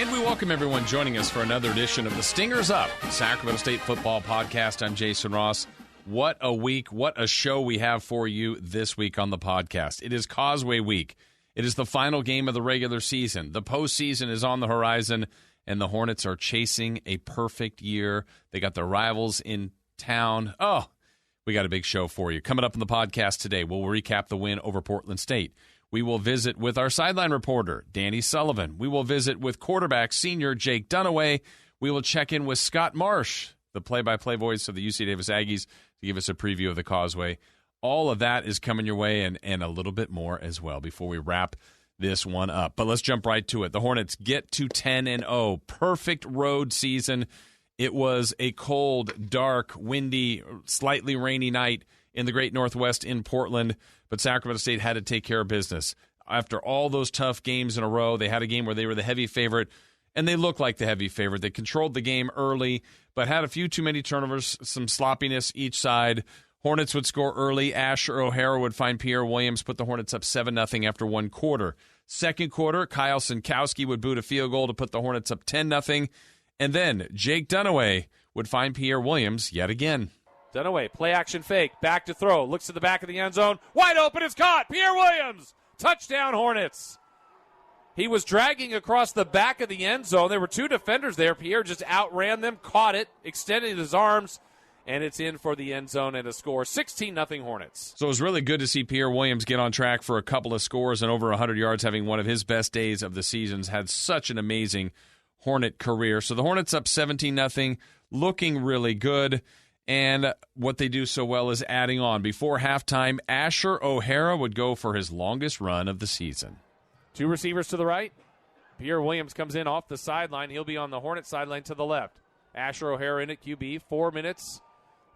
And we welcome everyone joining us for another edition of the Stingers Up, Sacramento State Football Podcast. I'm Jason Ross. What a week, what a show we have for you this week on the podcast. It is Causeway Week. It is the final game of the regular season. The postseason is on the horizon, and the Hornets are chasing a perfect year. They got their rivals in town. Oh, we got a big show for you. Coming up on the podcast today, we'll recap the win over Portland State. We will visit with our sideline reporter, Danny Sullivan. We will visit with quarterback senior Jake Dunniway. We will check in with Scott Marsh, the play-by-play voice of the UC Davis Aggies, to give us a preview of the Causeway. All of that is coming your way and a little bit more as well before we wrap this one up. But let's jump right to it. The Hornets get to 10-0. Perfect road season. It was a cold, dark, windy, slightly rainy night in the Great Northwest in Portland, but Sacramento State had to take care of business. After all those tough games in a row, they had a game where they were the heavy favorite, and they looked like the heavy favorite. They controlled the game early, but had a few too many turnovers, some sloppiness each side. Hornets would score early. Asher O'Hara would find Pierre Williams, put the Hornets up 7-0 after one quarter. Second quarter, Kyle Sinkowski would boot a field goal to put the Hornets up 10-0. And then Jake Dunniway would find Pierre Williams yet again. Dunniway, play action fake, back to throw, looks to the back of the end zone, wide open, it's caught, Pierre Williams, touchdown Hornets. He was dragging across the back of the end zone. There were two defenders there. Pierre just outran them, caught it, extended his arms, and it's in for the end zone and a score, 16-0 Hornets. So it was really good to see Pierre Williams get on track for a couple of scores and over 100 yards, having one of his best days of the season. Had such an amazing Hornet career. So the Hornets up 17-0, looking really good. And what they do so well is adding on. Before halftime, Asher O'Hara would go for his longest run of the season. Two receivers to the right. Pierre Williams comes in off the sideline. He'll be on the Hornet sideline to the left. Asher O'Hara in at QB. 4 minutes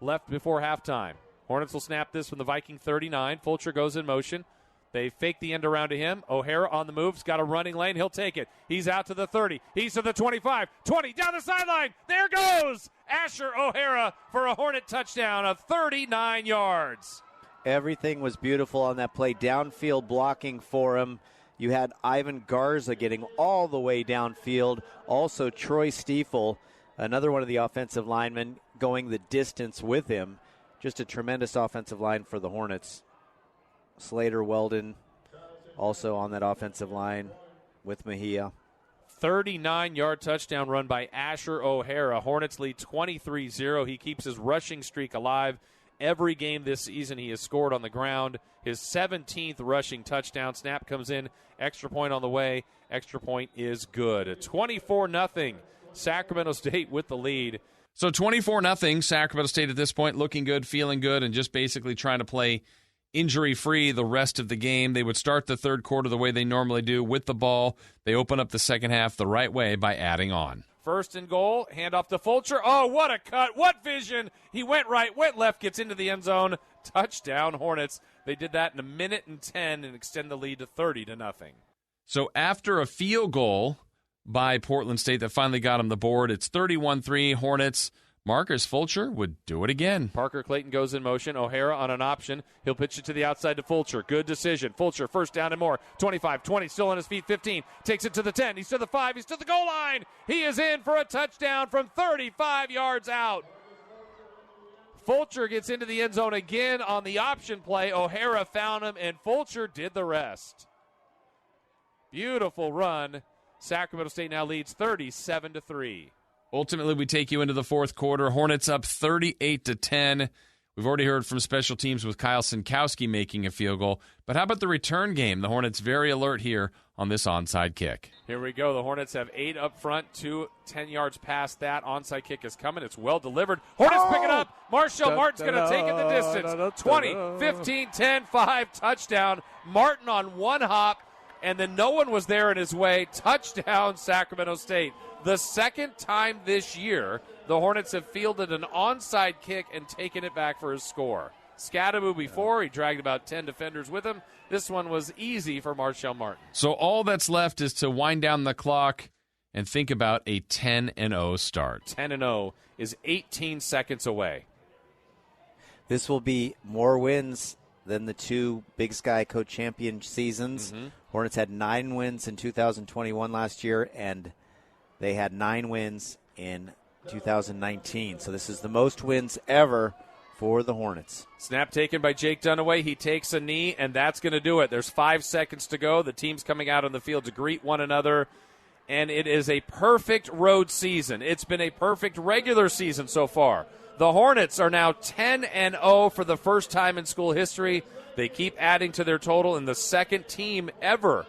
left before halftime. Hornets will snap this from the Viking 39. Fulcher goes in motion. They fake the end around to him. O'Hara on the move. He's got a running lane. He'll take it. He's out to the 30. He's to the 25. 20. Down the sideline. There goes Asher O'Hara for a Hornet touchdown of 39 yards. Everything was beautiful on that play. Downfield blocking for him. You had Ivan Garza getting all the way downfield. Also Troy Stiefel, another one of the offensive linemen, going the distance with him. Just a tremendous offensive line for the Hornets. Slater Weldon also on that offensive line with Mejia. 39-yard touchdown run by Asher O'Hara. Hornets lead 23-0. He keeps his rushing streak alive. Every game this season he has scored on the ground. His 17th rushing touchdown. Snap comes in. Extra point on the way. Extra point is good. 24-0. Sacramento State with the lead. So 24-0. Sacramento State at this point looking good, feeling good, and just basically trying to play injury-free the rest of the game. They would start the third quarter the way they normally do with the ball. They open up the second half the right way by adding on. First and goal, handoff to Fulcher. Oh, what a cut. What vision. He went right, went left, gets into the end zone. Touchdown, Hornets. They did that in 1:10 and extend the lead to 30-0. So after a field goal by Portland State that finally got him the board, it's 31-3 Hornets. Marcus Fulcher would do it again. Parker Clayton goes in motion. O'Hara on an option. He'll pitch it to the outside to Fulcher. Good decision. Fulcher first down and more. 25, 20, still on his feet. 15, takes it to the 10. He's to the 5. He's to the goal line. He is in for a touchdown from 35 yards out. Fulcher gets into the end zone again on the option play. O'Hara found him, and Fulcher did the rest. Beautiful run. Sacramento State now leads 37-3. Ultimately, we take you into the fourth quarter. Hornets up 38-10. We've already heard from special teams with Kyle Sinkowski making a field goal. But how about the return game? The Hornets very alert here on this onside kick. Here we go. The Hornets have 8 up front, 2 10 yards past that. Onside kick is coming. It's well delivered. Hornets pick it up. Marshall Martin's going to take it the distance. 20, 15, 10, 5, touchdown. Martin on one hop, and then no one was there in his way. Touchdown, Sacramento State. The second time this year, the Hornets have fielded an onside kick and taken it back for his score. Scadaboo before, he dragged about 10 defenders with him. This one was easy for Marshall Martin. So all that's left is to wind down the clock and think about a 10-0 start. 10-0 is 18 seconds away. This will be more wins than the two Big Sky co-champion seasons. Hornets had 9 wins in 2021 last year, and They had 9 wins in 2019. So this is the most wins ever for the Hornets. Snap taken by Jake Dunniway. He takes a knee, and that's going to do it. There's 5 seconds to go. The team's coming out on the field to greet one another, and it is a perfect road season. It's been a perfect regular season so far. The Hornets are now 10-0 for the first time in school history. They keep adding to their total, and the second team ever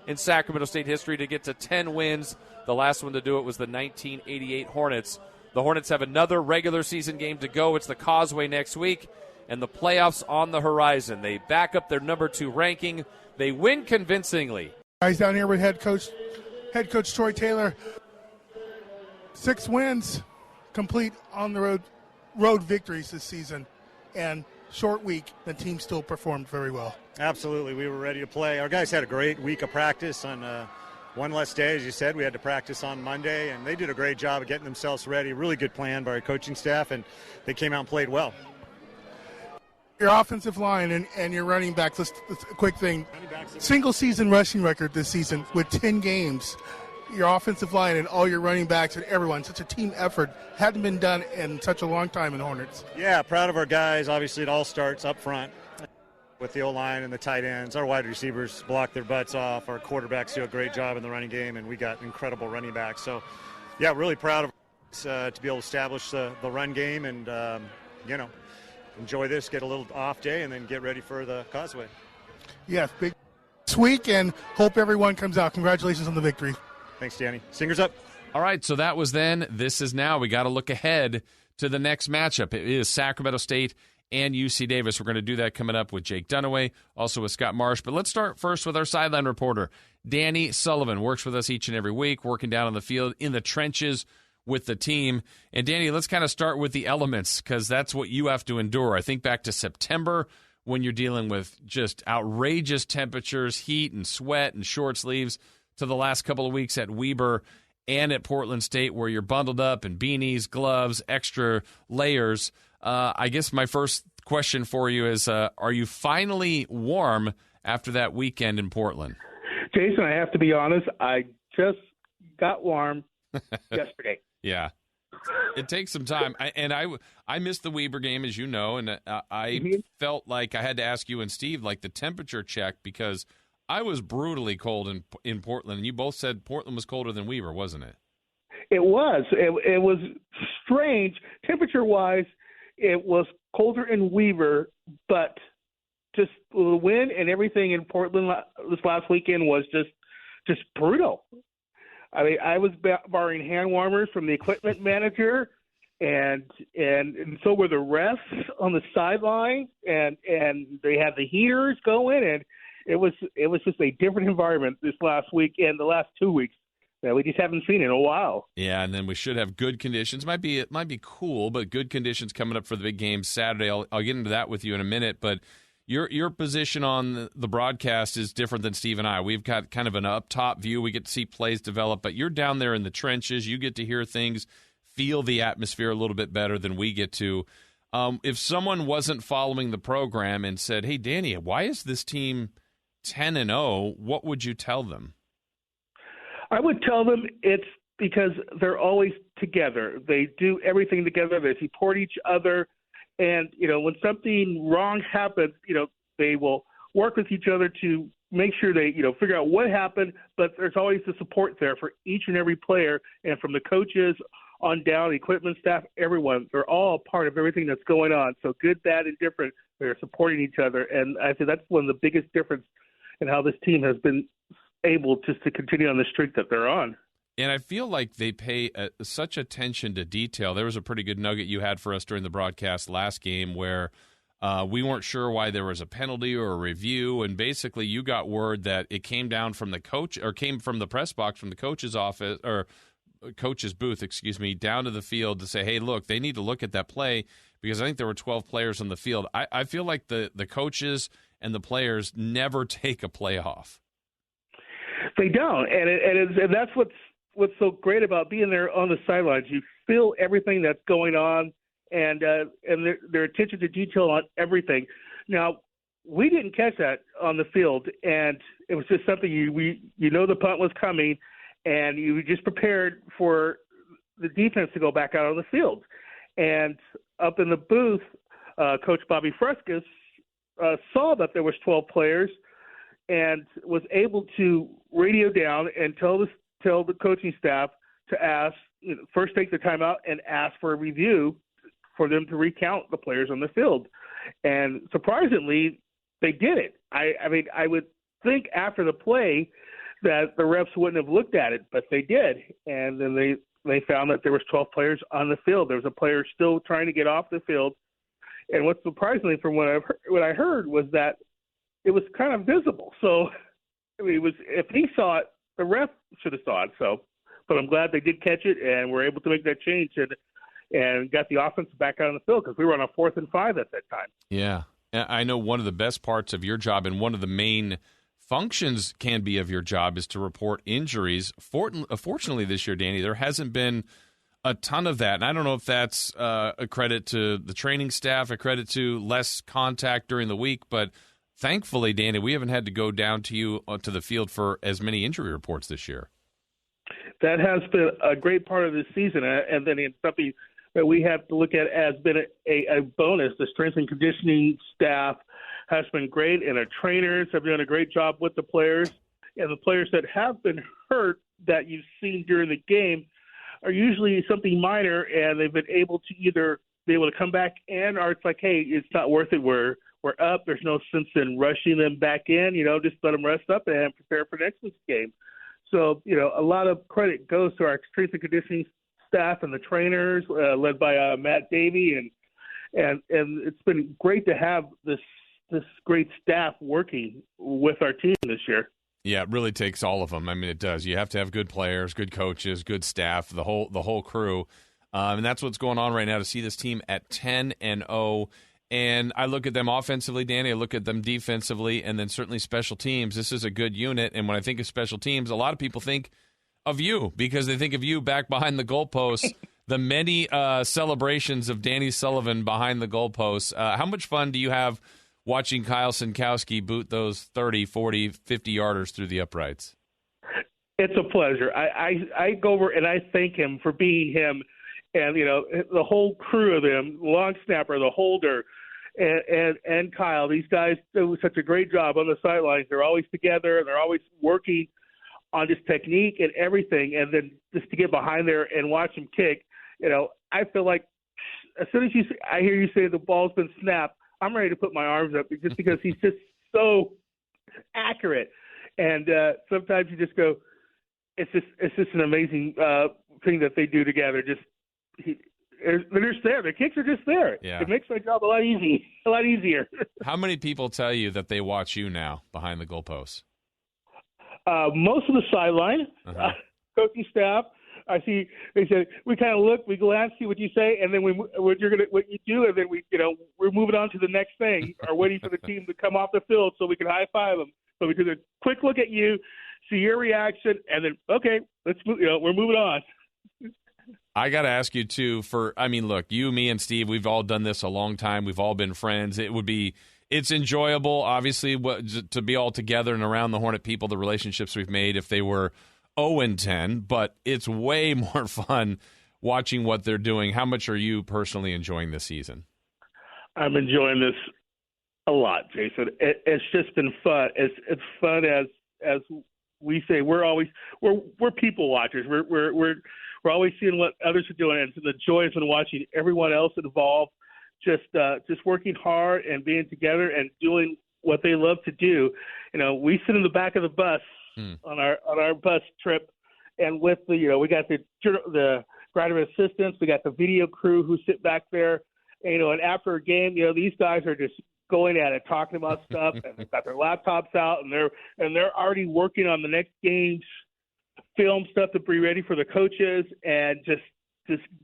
in Sacramento State history to get to 10 wins. The last one to do it was the 1988 Hornets. The Hornets have another regular season game to go. It's the Causeway next week, and the playoffs on the horizon. They back up their number 2 ranking. They win convincingly. Guys down here with head coach Troy Taylor. 6 wins, complete on the road victories this season, and short week, the team still performed very well. Absolutely, we were ready to play. Our guys had a great week of practice on one less day, as you said. We had to practice on Monday, and they did a great job of getting themselves ready. Really good plan by our coaching staff, and they came out and played well. Your offensive line and your running backs, let's a quick thing. Single season rushing record this season with 10 games. Your offensive line and all your running backs and everyone, such a team effort, hadn't been done in such a long time in the Hornets. Yeah, proud of our guys. Obviously, it all starts up front with the O-line and the tight ends. Our wide receivers block their butts off. Our quarterbacks do a great job in the running game, and we got incredible running backs. So, yeah, really proud of us to be able to establish the run game and, enjoy this, get a little off day, and then get ready for the Causeway. Yes, big this week, and hope everyone comes out. Congratulations on the victory. Thanks, Danny. Singers up. All right, so that was then. This is now. We got to look ahead to the next matchup. It is Sacramento State and UC Davis. We're going to do that coming up with Jake Dunniway, also with Scott Marsh. But let's start first with our sideline reporter, Danny Sullivan. Works with us each and every week, working down on the field, in the trenches with the team. And, Danny, let's kind of start with the elements, because that's what you have to endure. I think back to September when you're dealing with just outrageous temperatures, heat and sweat and short sleeves, to the last couple of weeks at Weber and at Portland State, where you're bundled up in beanies, gloves, extra layers. I guess my first question for you is, are you finally warm after that weekend in Portland? Jason, I have to be honest, I just got warm yesterday. Yeah. It takes some time. I missed the Weber game, as you know, and I felt like I had to ask you and Steve, like, the temperature check, because I was brutally cold in Portland, and you both said Portland was colder than Weber, wasn't it? It was. It was strange. Temperature-wise, it was colder in Weber, but just the wind and everything in Portland this last weekend was just brutal. I mean, I was borrowing hand warmers from the equipment manager, and so were the refs on the sideline, and they had the heaters going, and it was just a different environment this last week and the last 2 weeks that we just haven't seen in a while. Yeah, and then we should have good conditions. It might be cool, but good conditions coming up for the big game Saturday. I'll get into that with you in a minute, but your position on the broadcast is different than Steve and I. We've got kind of an up-top view. We get to see plays develop, but you're down there in the trenches. You get to hear things, feel the atmosphere a little bit better than we get to. If someone wasn't following the program and said, hey, Danny, why is this team 10-0, what would you tell them? I would tell them it's because they're always together. They do everything together. They support each other. And, when something wrong happens, they will work with each other to make sure they, figure out what happened. But there's always the support there for each and every player, and from the coaches on down, the equipment staff, everyone. They're all a part of everything that's going on. So good, bad, and different, they're supporting each other. And I think that's one of the biggest difference in how this team has been able just to continue on the streak that they're on. And I feel like they pay such attention to detail. There was a pretty good nugget you had for us during the broadcast last game where we weren't sure why there was a penalty or a review, and basically you got word that it came down from the coach, or came from the press box from the coach's office, or coach's booth, down to the field to say, hey, look, they need to look at that play, because I think there were 12 players on the field. I feel like the coaches and the players never take a play off. They don't, and that's what's so great about being there on the sidelines. You feel everything that's going on, and their attention to detail on everything. Now, we didn't catch that on the field, and it was just something the punt was coming, and you just prepared for the defense to go back out on the field. And up in the booth, Coach Bobby Frescas saw that there was 12 players and was able to radio down and tell the coaching staff to ask, first take the timeout and ask for a review for them to recount the players on the field. And surprisingly, they did it. I mean, I would think after the play that the refs wouldn't have looked at it, but they did. And then they found that there was 12 players on the field. There was a player still trying to get off the field. And what surprisingly from what I heard was that it was kind of visible. So, I mean, if he saw it, the ref should have saw it. So, but I'm glad they did catch it and were able to make that change and got the offense back out on the field because we were on a 4th and 5 at that time. Yeah. I know one of the best parts of your job and one of the main functions can be of your job is to report injuries. Fortunately this year, Danny, there hasn't been a ton of that. And I don't know if that's a credit to the training staff, a credit to less contact during the week, but thankfully, Danny, we haven't had to go down to you to the field for as many injury reports this year. That has been a great part of this season, and then it's something that we have to look at as been a bonus. The strength and conditioning staff has been great, and our trainers have done a great job with the players. And the players that have been hurt that you've seen during the game are usually something minor, and they've been able to either be able to come back or it's like, hey, it's not worth it. We're up. There's no sense in rushing them back in. Just let them rest up and prepare for next week's game. So, a lot of credit goes to our strength and conditioning staff and the trainers, led by Matt Davey, and it's been great to have this great staff working with our team this year. Yeah, it really takes all of them. I mean, it does. You have to have good players, good coaches, good staff, the whole crew, and that's what's going on right now. To see this team at 10-0. And I look at them offensively, Danny. I look at them defensively, and then certainly special teams. This is a good unit. And when I think of special teams, a lot of people think of you because they think of you back behind the goalposts, the many celebrations of Danny Sullivan behind the goalposts. How much fun do you have watching Kyle Sinkowski boot those 30, 40, 50-yarders through the uprights? It's a pleasure. I go over and I thank him for being him. And, the whole crew of them, long snapper, the holder, and Kyle, these guys do such a great job on the sidelines. They're always together, and they're always working on this technique and everything. And then just to get behind there and watch him kick, I feel like as soon as I hear you say the ball's been snapped, I'm ready to put my arms up just because he's just so accurate. And sometimes you just go, it's just an amazing thing that they do together. They're just there. The kicks are just there. Yeah. It makes my job a lot easier. How many people tell you that they watch you now behind the goalposts? Most of the sideline, coaching staff. I see. They said we kind of look, we glance, see what you say, and then what you do, and then we're moving on to the next thing, or waiting for the team to come off the field so we can high five them. So we do a quick look at you, see your reaction, and then okay, let's move. We're moving on. I got to ask you, too, look, you, me, and Steve, we've all done this a long time. We've all been friends. It's enjoyable, obviously, to be all together and around the Hornet people, the relationships we've made if they were 0-10, but it's way more fun watching what they're doing. How much are you personally enjoying this season? I'm enjoying this a lot, Jason. It's just been fun. It's fun as we say. We're people watchers. We're always seeing what others are doing, and so the joy is in watching everyone else involved, just working hard and being together and doing what they love to do. We sit in the back of the bus on our bus trip, and with we got the graduate assistants, we got the video crew who sit back there, and after a game, these guys are just going at it, talking about stuff, and they've got their laptops out, and they're already working on the next game's film stuff to be ready for the coaches, and just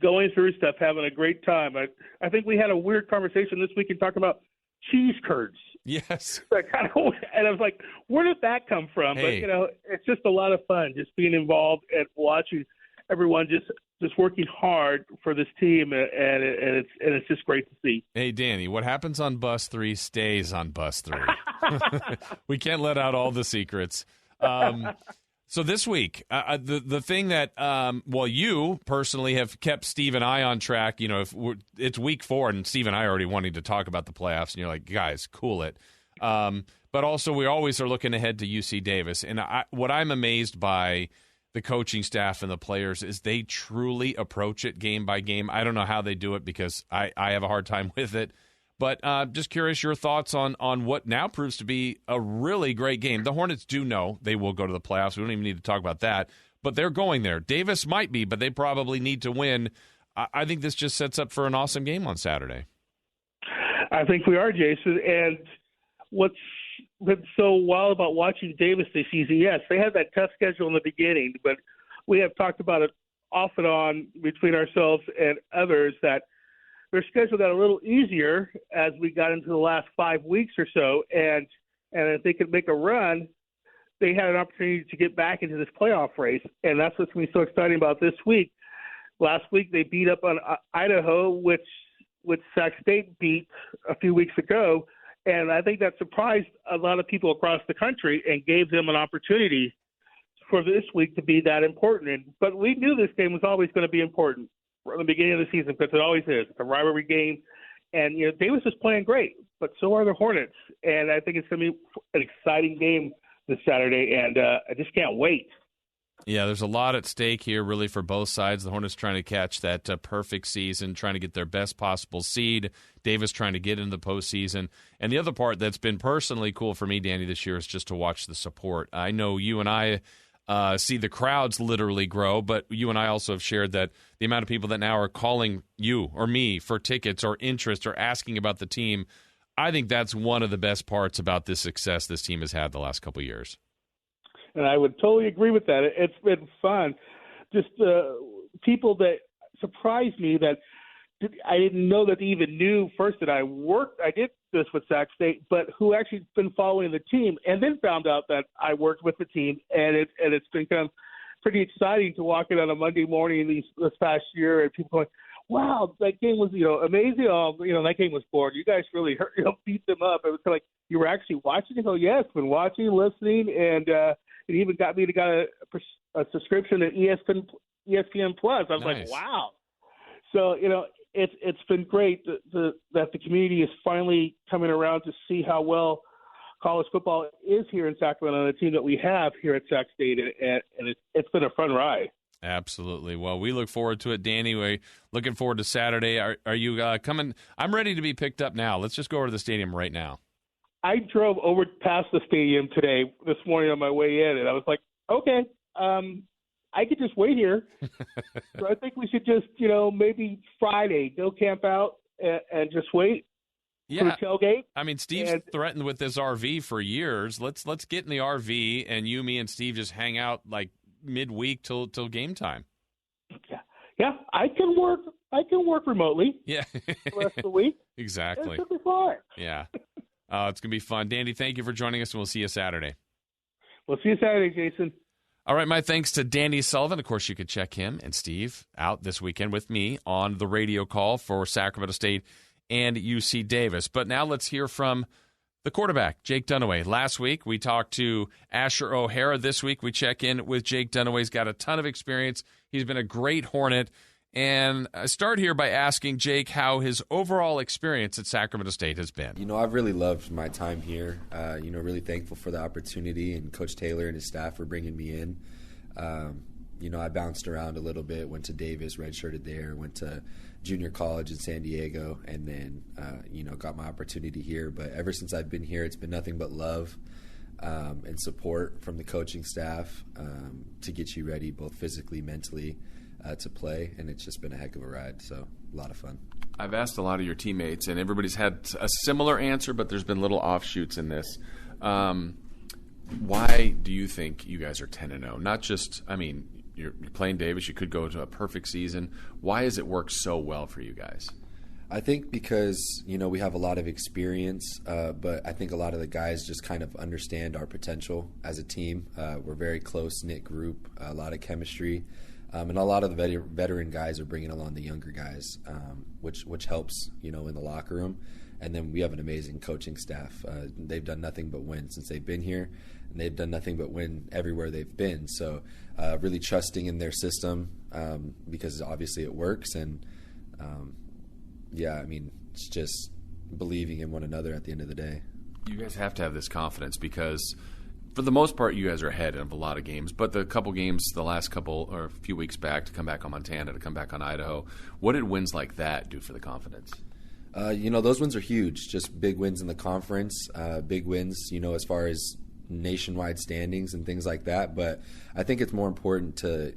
going through stuff, having a great time. I think we had a weird conversation this week and talking about cheese curds. Yes. And I was like, where did that come from? Hey. But, it's just a lot of fun just being involved and watching everyone just working hard for this team, and it's just great to see. Hey, Danny, what happens on bus 3 stays on bus 3. We can't let out all the secrets. So this week, the thing that, you personally have kept Steve and I on track, it's week 4 and Steve and I are already wanting to talk about the playoffs, and you're like, guys, cool it. But also we always are looking ahead to UC Davis. And what I'm amazed by the coaching staff and the players is they truly approach it game by game. I don't know how they do it because I have a hard time with it. But just curious your thoughts on what now proves to be a really great game. The Hornets do know they will go to the playoffs. We don't even need to talk about that. But they're going there. Davis might be, but they probably need to win. I think this just sets up for an awesome game on Saturday. I think we are, Jason. And what's been so wild about watching Davis this season, yes, they had that tough schedule in the beginning, but we have talked about it off and on between ourselves and others that their schedule got a little easier as we got into the last 5 weeks or so, and if they could make a run, they had an opportunity to get back into this playoff race, and that's what's going to be so exciting about this week. Last week they beat up on Idaho, which Sac State beat a few weeks ago, and I think that surprised a lot of people across the country and gave them an opportunity for this week to be that important. But we knew this game was always going to be important from the beginning of the season, because it always is. It's a rivalry game. And, Davis is playing great, but so are the Hornets. And I think it's going to be an exciting game this Saturday, and I just can't wait. Yeah, there's a lot at stake here, really, for both sides. The Hornets trying to catch that perfect season, trying to get their best possible seed. Davis trying to get into the postseason. And the other part that's been personally cool for me, Danny, this year is just to watch the support. I know you and I see the crowds literally grow, but you and I also have shared that the amount of people that now are calling you or me for tickets or interest or asking about the team, I think that's one of the best parts about this success this team has had the last couple of years. And I would totally agree with that. It's been fun. Just people that surprised me that I didn't know that they even knew first that I did this with Sac State, but who actually been following the team and then found out that I worked with the team, and it's been kind of pretty exciting to walk in on a Monday morning this past year and people going, wow, that game was amazing. That game was boring. You guys really beat them up. It was kind of like you were actually watching it. Oh yes, been watching, listening, and it even got me to got a subscription to ESPN Plus. I was Nice. like, wow. So it's been great that the community is finally coming around to see how well college football is here in Sacramento and the team that we have here at Sac State, and it's been a fun ride. Absolutely. Well, we look forward to it, Danny. We're looking forward to Saturday. Are you coming? I'm ready to be picked up now. Let's just go over to the stadium right now. I drove over past the stadium this morning on my way in, and I was like, okay, I could just wait here. So I think we should just, maybe Friday go camp out and just wait for the tailgate. I mean, Steve's threatened with this RV for years. Let's get in the RV, and me and Steve just hang out like midweek till game time. Yeah, I can work remotely. Yeah, the rest of the week. Exactly. It's gonna be fine. Yeah, it's gonna be fun. Danny, thank you for joining us, and we'll see you Saturday. We'll see you Saturday, Jason. All right, my thanks to Danny Sullivan. Of course, you could check him and Steve out this weekend with me on the radio call for Sacramento State and UC Davis. But now let's hear from the quarterback, Jake Dunniway. Last week, we talked to Asher O'Hara. This week, we check in with Jake Dunniway. He's got a ton of experience. He's been a great Hornet. And I start here by asking Jake how his overall experience at Sacramento State has been. I've really loved my time here. Really thankful for the opportunity, and Coach Taylor and his staff for bringing me in. I bounced around a little bit, went to Davis, redshirted there, went to junior college in San Diego, and then, got my opportunity here. But ever since I've been here, it's been nothing but love and support from the coaching staff to get you ready both physically, mentally, to play, and it's just been a heck of a ride, so a lot of fun. I've asked a lot of your teammates, and everybody's had a similar answer, but there's been little offshoots in this. Why do you think you guys are 10-0? Not just, you're playing Davis, you could go to a perfect season. Why has it worked so well for you guys? I think because, we have a lot of experience, but I think a lot of the guys just kind of understand our potential as a team. We're a very close-knit group, a lot of chemistry. And a lot of the veteran guys are bringing along the younger guys, which helps, in the locker room. And then we have an amazing coaching staff. They've done nothing but win since they've been here, and they've done nothing but win everywhere they've been. So really trusting in their system because obviously it works. And, it's just believing in one another at the end of the day. You guys have to have this confidence because for the most part you guys are ahead of a lot of games. But the couple games, the last couple or a few weeks back, to come back on Montana, to come back on Idaho, what did wins like that do for the confidence? Those wins are huge. Just big wins in the conference, big wins, as far as nationwide standings and things like that. But I think it's more important to,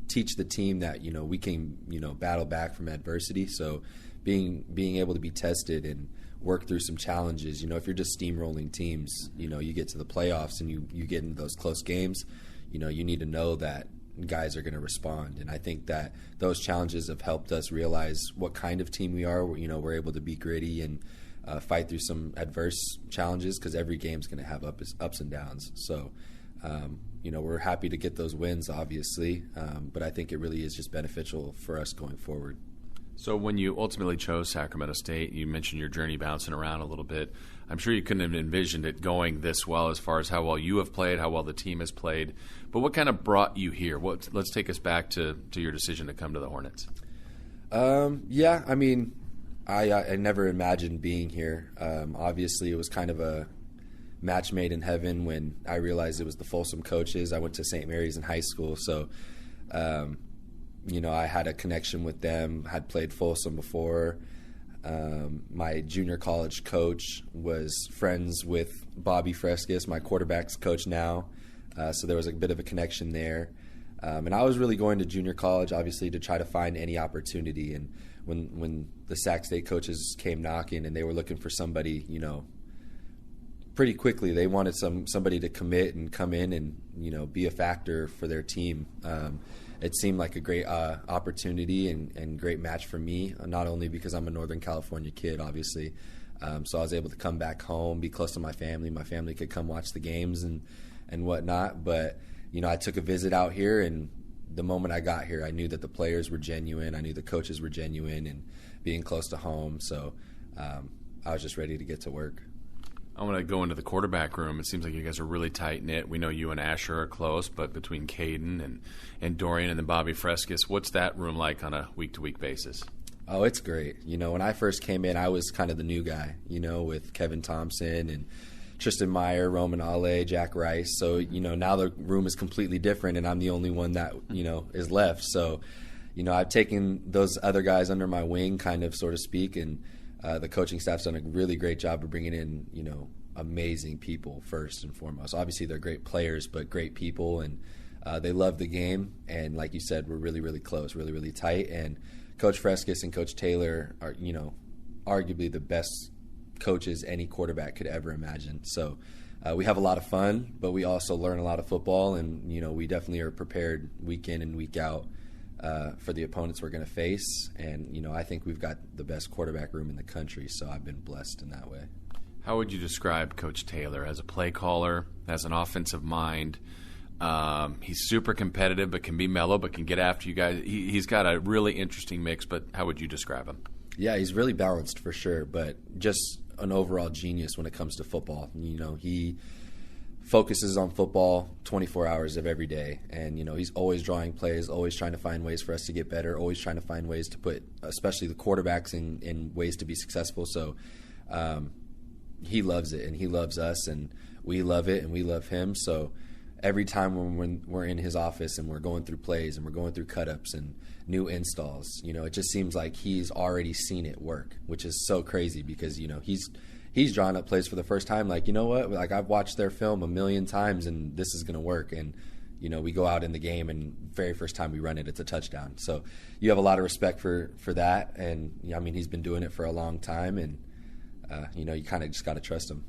teach the team that, we can, battle back from adversity. So being able to be tested and work through some challenges. If you're just steamrolling teams, you get to the playoffs and you get into those close games, you need to know that guys are going to respond. And I think that those challenges have helped us realize what kind of team we are. We're able to be gritty and fight through some adverse challenges because every game's going to have ups and downs. So, we're happy to get those wins, obviously, but I think it really is just beneficial for us going forward. So when you ultimately chose Sacramento State, you mentioned your journey bouncing around a little bit. I'm sure you couldn't have envisioned it going this well as far as how well you have played, how well the team has played. But what kind of brought you here? Let's take us back to your decision to come to the Hornets. I never imagined being here. Obviously, it was kind of a match made in heaven when I realized it was the Folsom coaches. I went to St. Mary's in high school, so I had a connection with them, had played Folsom before. My junior college coach was friends with Bobby Frescus, my quarterback's coach now, so there was a bit of a connection there. And I was really going to junior college, obviously, to try to find any opportunity. And when the Sac State coaches came knocking and they were looking for somebody, pretty quickly they wanted somebody to commit and come in and, be a factor for their team. It seemed like a great opportunity and great match for me, not only because I'm a Northern California kid, obviously. So I was able to come back home, be close to my family. My family could come watch the games and whatnot. But, I took a visit out here, and the moment I got here, I knew that the players were genuine. I knew the coaches were genuine and being close to home. So I was just ready to get to work. I want to go into the quarterback room. It seems like you guys are really tight-knit. We know you and Asher are close, but between Caden and Dorian and then Bobby Frescus, what's that room like on a week-to-week basis? Oh, it's great. When I first came in, I was kind of the new guy, with Kevin Thompson and Tristan Meyer, Roman Ale, Jack Rice. So, now the room is completely different, and I'm the only one that, is left. So, I've taken those other guys under my wing, kind of, so to speak, and the coaching staff's done a really great job of bringing in, amazing people first and foremost. Obviously, they're great players, but great people, and they love the game. And like you said, we're really, really close, really, really tight. And Coach Frescus and Coach Taylor are, arguably the best coaches any quarterback could ever imagine. So we have a lot of fun, but we also learn a lot of football, and, we definitely are prepared week in and week out for the opponents we're going to face. And, I think we've got the best quarterback room in the country, so I've been blessed in that way. How would you describe Coach Taylor as a play caller, as an offensive mind? He's super competitive but can be mellow, but can get after you guys. He's got a really interesting mix, but how would you describe him? Yeah, he's really balanced for sure, but just an overall genius when it comes to football. He focuses on football 24 hours of every day. And, he's always drawing plays, always trying to find ways for us to get better, always trying to find ways to put, especially the quarterbacks, in ways to be successful. So he loves it, and he loves us, and we love it, and we love him. So every time when we're in his office and we're going through plays and we're going through cut-ups and new installs, it just seems like he's already seen it work, which is so crazy because, he's drawn up plays for the first time. Like, like I've watched their film a million times and this is going to work. And, we go out in the game and very first time we run it, it's a touchdown. So you have a lot of respect for that. And, he's been doing it for a long time, and, you kind of just got to trust him.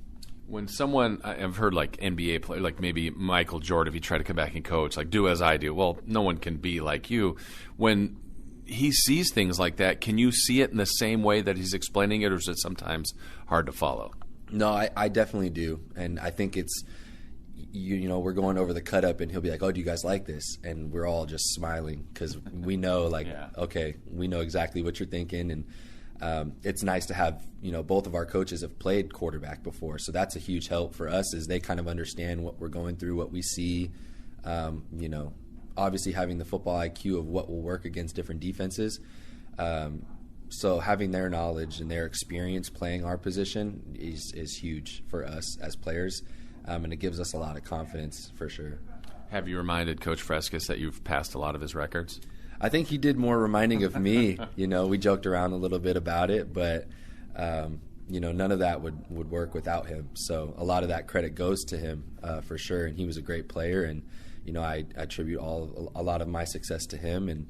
When someone, I've heard like NBA player, like maybe Michael Jordan, if he tried to come back and coach, like do as I do. Well, no one can be like you. When he sees things like that, can you see it in the same way that he's explaining it, or is it sometimes hard to follow? No, I definitely do. And I think it's, we're going over the cut up and he'll be like, oh, do you guys like this? And we're all just smiling because we know, like, yeah. Okay, we know exactly what you're thinking. And it's nice to have, both of our coaches have played quarterback before. So that's a huge help for us, as they kind of understand what we're going through, what we see, obviously having the football IQ of what will work against different defenses. So having their knowledge and their experience playing our position is huge for us as players, and it gives us a lot of confidence for sure. Have you reminded Coach Fiske that you've passed a lot of his records? I think he did more reminding of me. We joked around a little bit about it, but none of that would work without him. So a lot of that credit goes to him for sure, and he was a great player, and I attribute a lot of my success to him. And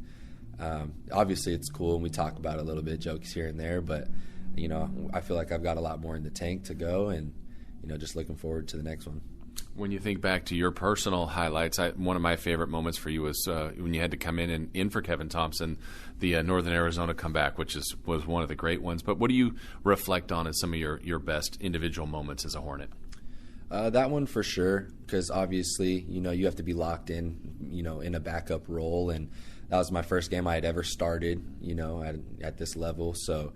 obviously it's cool, and we talk about it a little bit, jokes here and there, but I feel like I've got a lot more in the tank to go, and just looking forward to the next one. When you think back to your personal highlights, one of my favorite moments for you was when you had to come in for Kevin Thompson, the Northern Arizona comeback, which was one of the great ones. But what do you reflect on as some of your best individual moments as a Hornet? That one for sure, because obviously, you have to be locked in, in a backup role, and that was my first game I had ever started, at this level. So,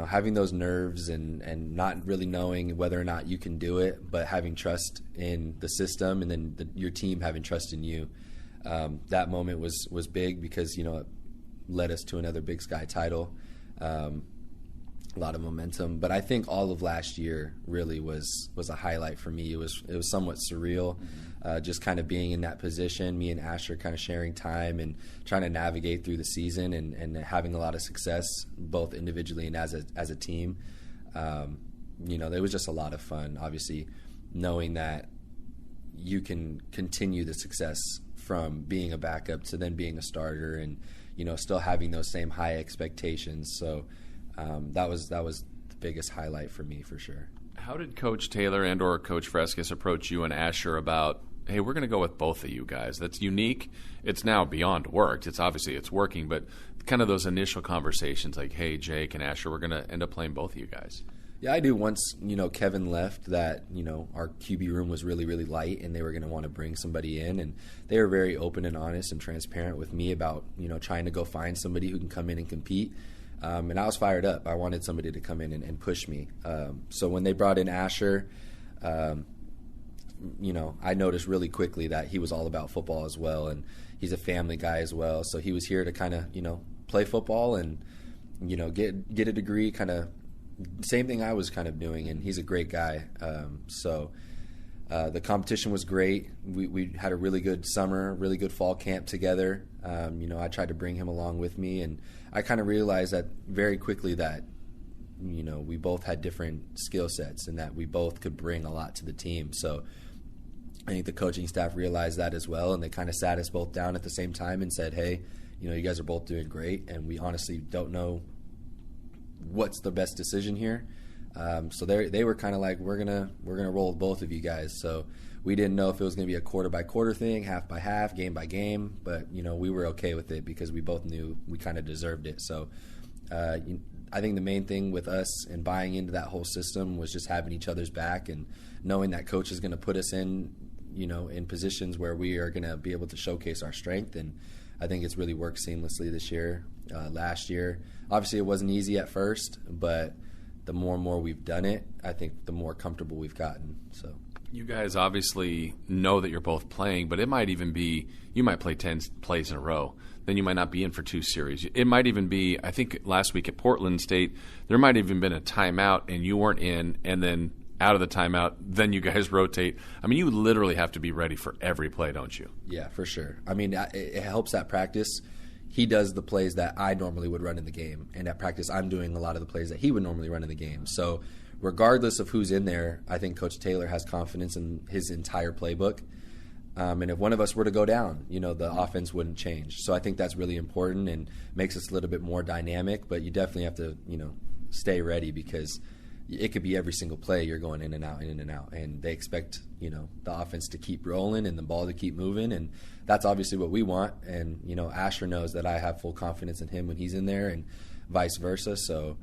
having those nerves and not really knowing whether or not you can do it, but having trust in the system, and then your team having trust in you. That moment was big because, it led us to another Big Sky title. A lot of momentum, but I think all of last year really was a highlight for me. It was somewhat surreal, just kind of being in that position, me and Asher kind of sharing time and trying to navigate through the season and having a lot of success both individually and as a team. It was just a lot of fun. Obviously, knowing that you can continue the success from being a backup to then being a starter, and still having those same high expectations. So. That was the biggest highlight for me, for sure. How did Coach Taylor and or Coach Fiske approach you and Asher about, hey, we're going to go with both of you guys? That's unique. It's now beyond worked. It's working, but kind of those initial conversations like, hey, Jake and Asher, we're going to end up playing both of you guys. Yeah, I knew once, Kevin left that, our QB room was really, really light, and they were going to want to bring somebody in. And they were very open and honest and transparent with me about, trying to go find somebody who can come in and compete. And I was fired up. I wanted somebody to come in and push me. So when they brought in Asher, I noticed really quickly that he was all about football as well, and he's a family guy as well. So he was here to kind of, play football and, get a degree, kind of same thing I was kind of doing, and he's a great guy. The competition was great. We had a really good summer, really good fall camp together. I tried to bring him along with me, and I kind of realized that very quickly that, we both had different skill sets and that we both could bring a lot to the team. So I think the coaching staff realized that as well, and they kind of sat us both down at the same time and said, hey, you guys are both doing great, and we honestly don't know what's the best decision here. So they were kind of like, we're gonna roll with both of you guys. So we didn't know if it was going to be a quarter by quarter thing, half by half, game by game, but we were okay with it because we both knew we kind of deserved it. So I think the main thing with us and buying into that whole system was just having each other's back and knowing that coach is going to put us in positions where we are going to be able to showcase our strength. And I think it's really worked seamlessly this year. Last year, obviously it wasn't easy at first, but the more and more we've done it, I think the more comfortable we've gotten. So you guys obviously know that you're both playing, but it might even be you might play 10 plays in a row. Then you might not be in for 2 series. It might even be, I think last week at Portland State, there might have even been a timeout and you weren't in, and then out of the timeout, then you guys rotate. I mean, you literally have to be ready for every play, don't you? Yeah, for sure. I mean, it helps at practice. He does the plays that I normally would run in the game, and at practice I'm doing a lot of the plays that he would normally run in the game. So regardless of who's in there, I think Coach Taylor has confidence in his entire playbook. And if one of us were to go down, the offense wouldn't change. So I think that's really important and makes us a little bit more dynamic, but you definitely have to, stay ready because it could be every single play you're going in and out, and they expect, the offense to keep rolling and the ball to keep moving, and that's obviously what we want. And, Asher knows that I have full confidence in him when he's in there and vice versa. So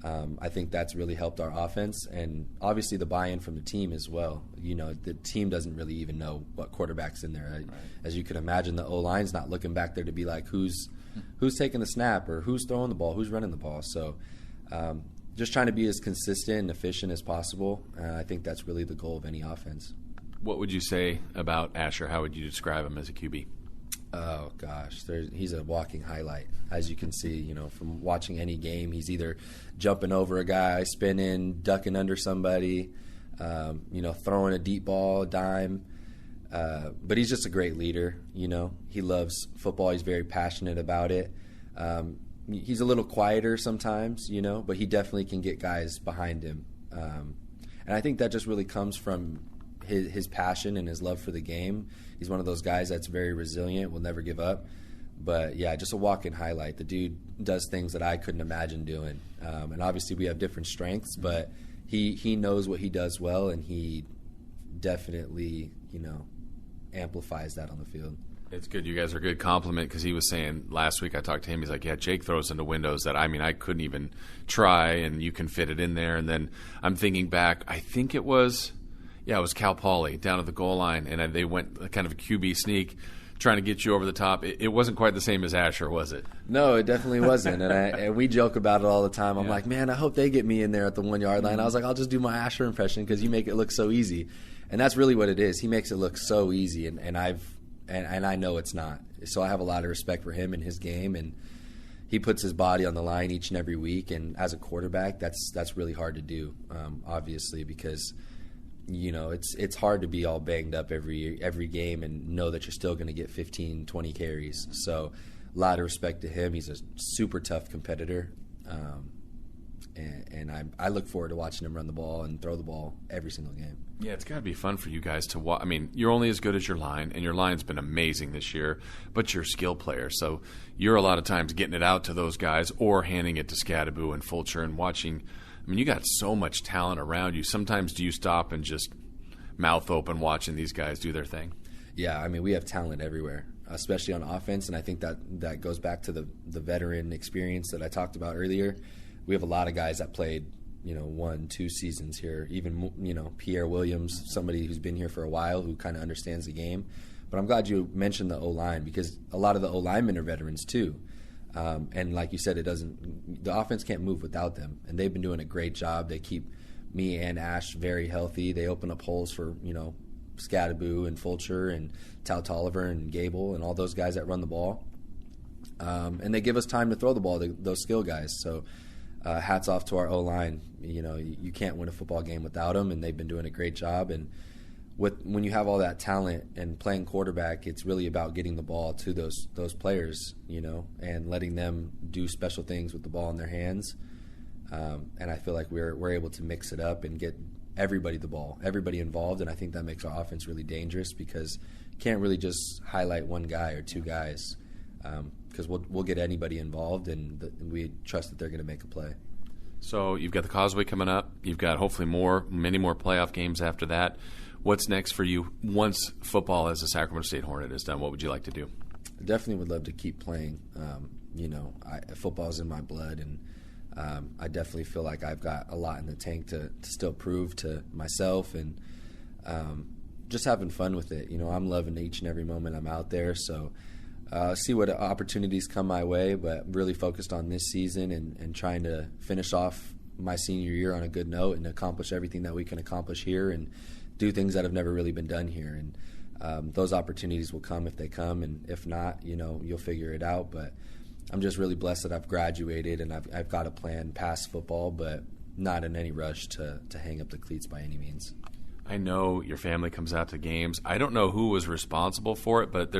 I think that's really helped our offense, and obviously the buy-in from the team as well. The team doesn't really even know what quarterback's in there. Right. As you can imagine, the O-line's not looking back there to be like, who's taking the snap or who's throwing the ball, who's running the ball. So just trying to be as consistent and efficient as possible. I think that's really the goal of any offense. What would you say about Asher? How would you describe him as a QB? Oh, gosh. He's a walking highlight. As you can see, from watching any game, he's either jumping over a guy, spinning, ducking under somebody, throwing a deep ball, dime. But he's just a great leader. He loves football. He's very passionate about it. He's a little quieter sometimes, but he definitely can get guys behind him. And I think that just really comes from his passion and his love for the game. He's one of those guys that's very resilient, will never give up. But, yeah, just a walk-in highlight. The dude does things that I couldn't imagine doing. And obviously we have different strengths, but he knows what he does well, and he definitely, amplifies that on the field. It's good. You guys are a good compliment, because he was saying last week, I talked to him, he's like, yeah, Jake throws into windows that, I couldn't even try, and you can fit it in there. And then I'm thinking back, I think it was Cal Poly down at the goal line, and they went kind of a QB sneak trying to get you over the top. It wasn't quite the same as Asher, was it? No, it definitely wasn't. And we joke about it all the time. I'm like, man, I hope they get me in there at the 1 yard line. I was like, I'll just do my Asher impression because you make it look so easy. And that's really what it is. He makes it look so easy, and I know it's not. So I have a lot of respect for him and his game, and he puts his body on the line each and every week. And as a quarterback, that's really hard to do, obviously, because it's hard to be all banged up every game and know that you're still going to get 15, 20 carries. So a lot of respect to him. He's a super tough competitor, and I look forward to watching him run the ball and throw the ball every single game. Yeah, it's got to be fun for you guys to watch. You're only as good as your line, and your line's been amazing this year, but you're a skill player. So you're a lot of times getting it out to those guys or handing it to Scadaboo and Fulcher and watching. You got so much talent around you. Sometimes do you stop and just mouth open watching these guys do their thing? Yeah, we have talent everywhere, especially on offense, and I think that goes back to the veteran experience that I talked about earlier. We have a lot of guys that played 1-2 seasons here, even Pierre Williams, somebody who's been here for a while who kind of understands the game. But I'm glad you mentioned the O-line, because a lot of the O-linemen are veterans too. And like you said, the offense can't move without them, and they've been doing a great job. They keep me and Ash very healthy. They open up holes for Scadaboo and Fulcher and Tolliver and Gable and all those guys that run the ball, and they give us time to throw the ball, those skill guys. So hats off to our O-line. You can't win a football game without them, and they've been doing a great job. And when you have all that talent and playing quarterback, it's really about getting the ball to those players, and letting them do special things with the ball in their hands. And I feel like we're able to mix it up and get everybody the ball, everybody involved, and I think that makes our offense really dangerous, because you can't really just highlight one guy or two guys, because we'll get anybody involved, and we trust that they're going to make a play. So you've got the Causeway coming up. You've got hopefully many more playoff games after that. What's next for you once football as a Sacramento State Hornet is done? What would you like to do? I definitely would love to keep playing. Football is in my blood, and I definitely feel like I've got a lot in the tank to still prove to myself, and just having fun with it. I'm loving each and every moment I'm out there. So see what opportunities come my way, but really focused on this season and trying to finish off my senior year on a good note and accomplish everything that we can accomplish here and do things that have never really been done here. And those opportunities will come if they come, and if not, you'll figure it out. But I'm just really blessed that I've graduated, and I've got a plan past football, but not in any rush to hang up the cleats by any means. I know your family comes out to games. I don't know who was responsible for it, but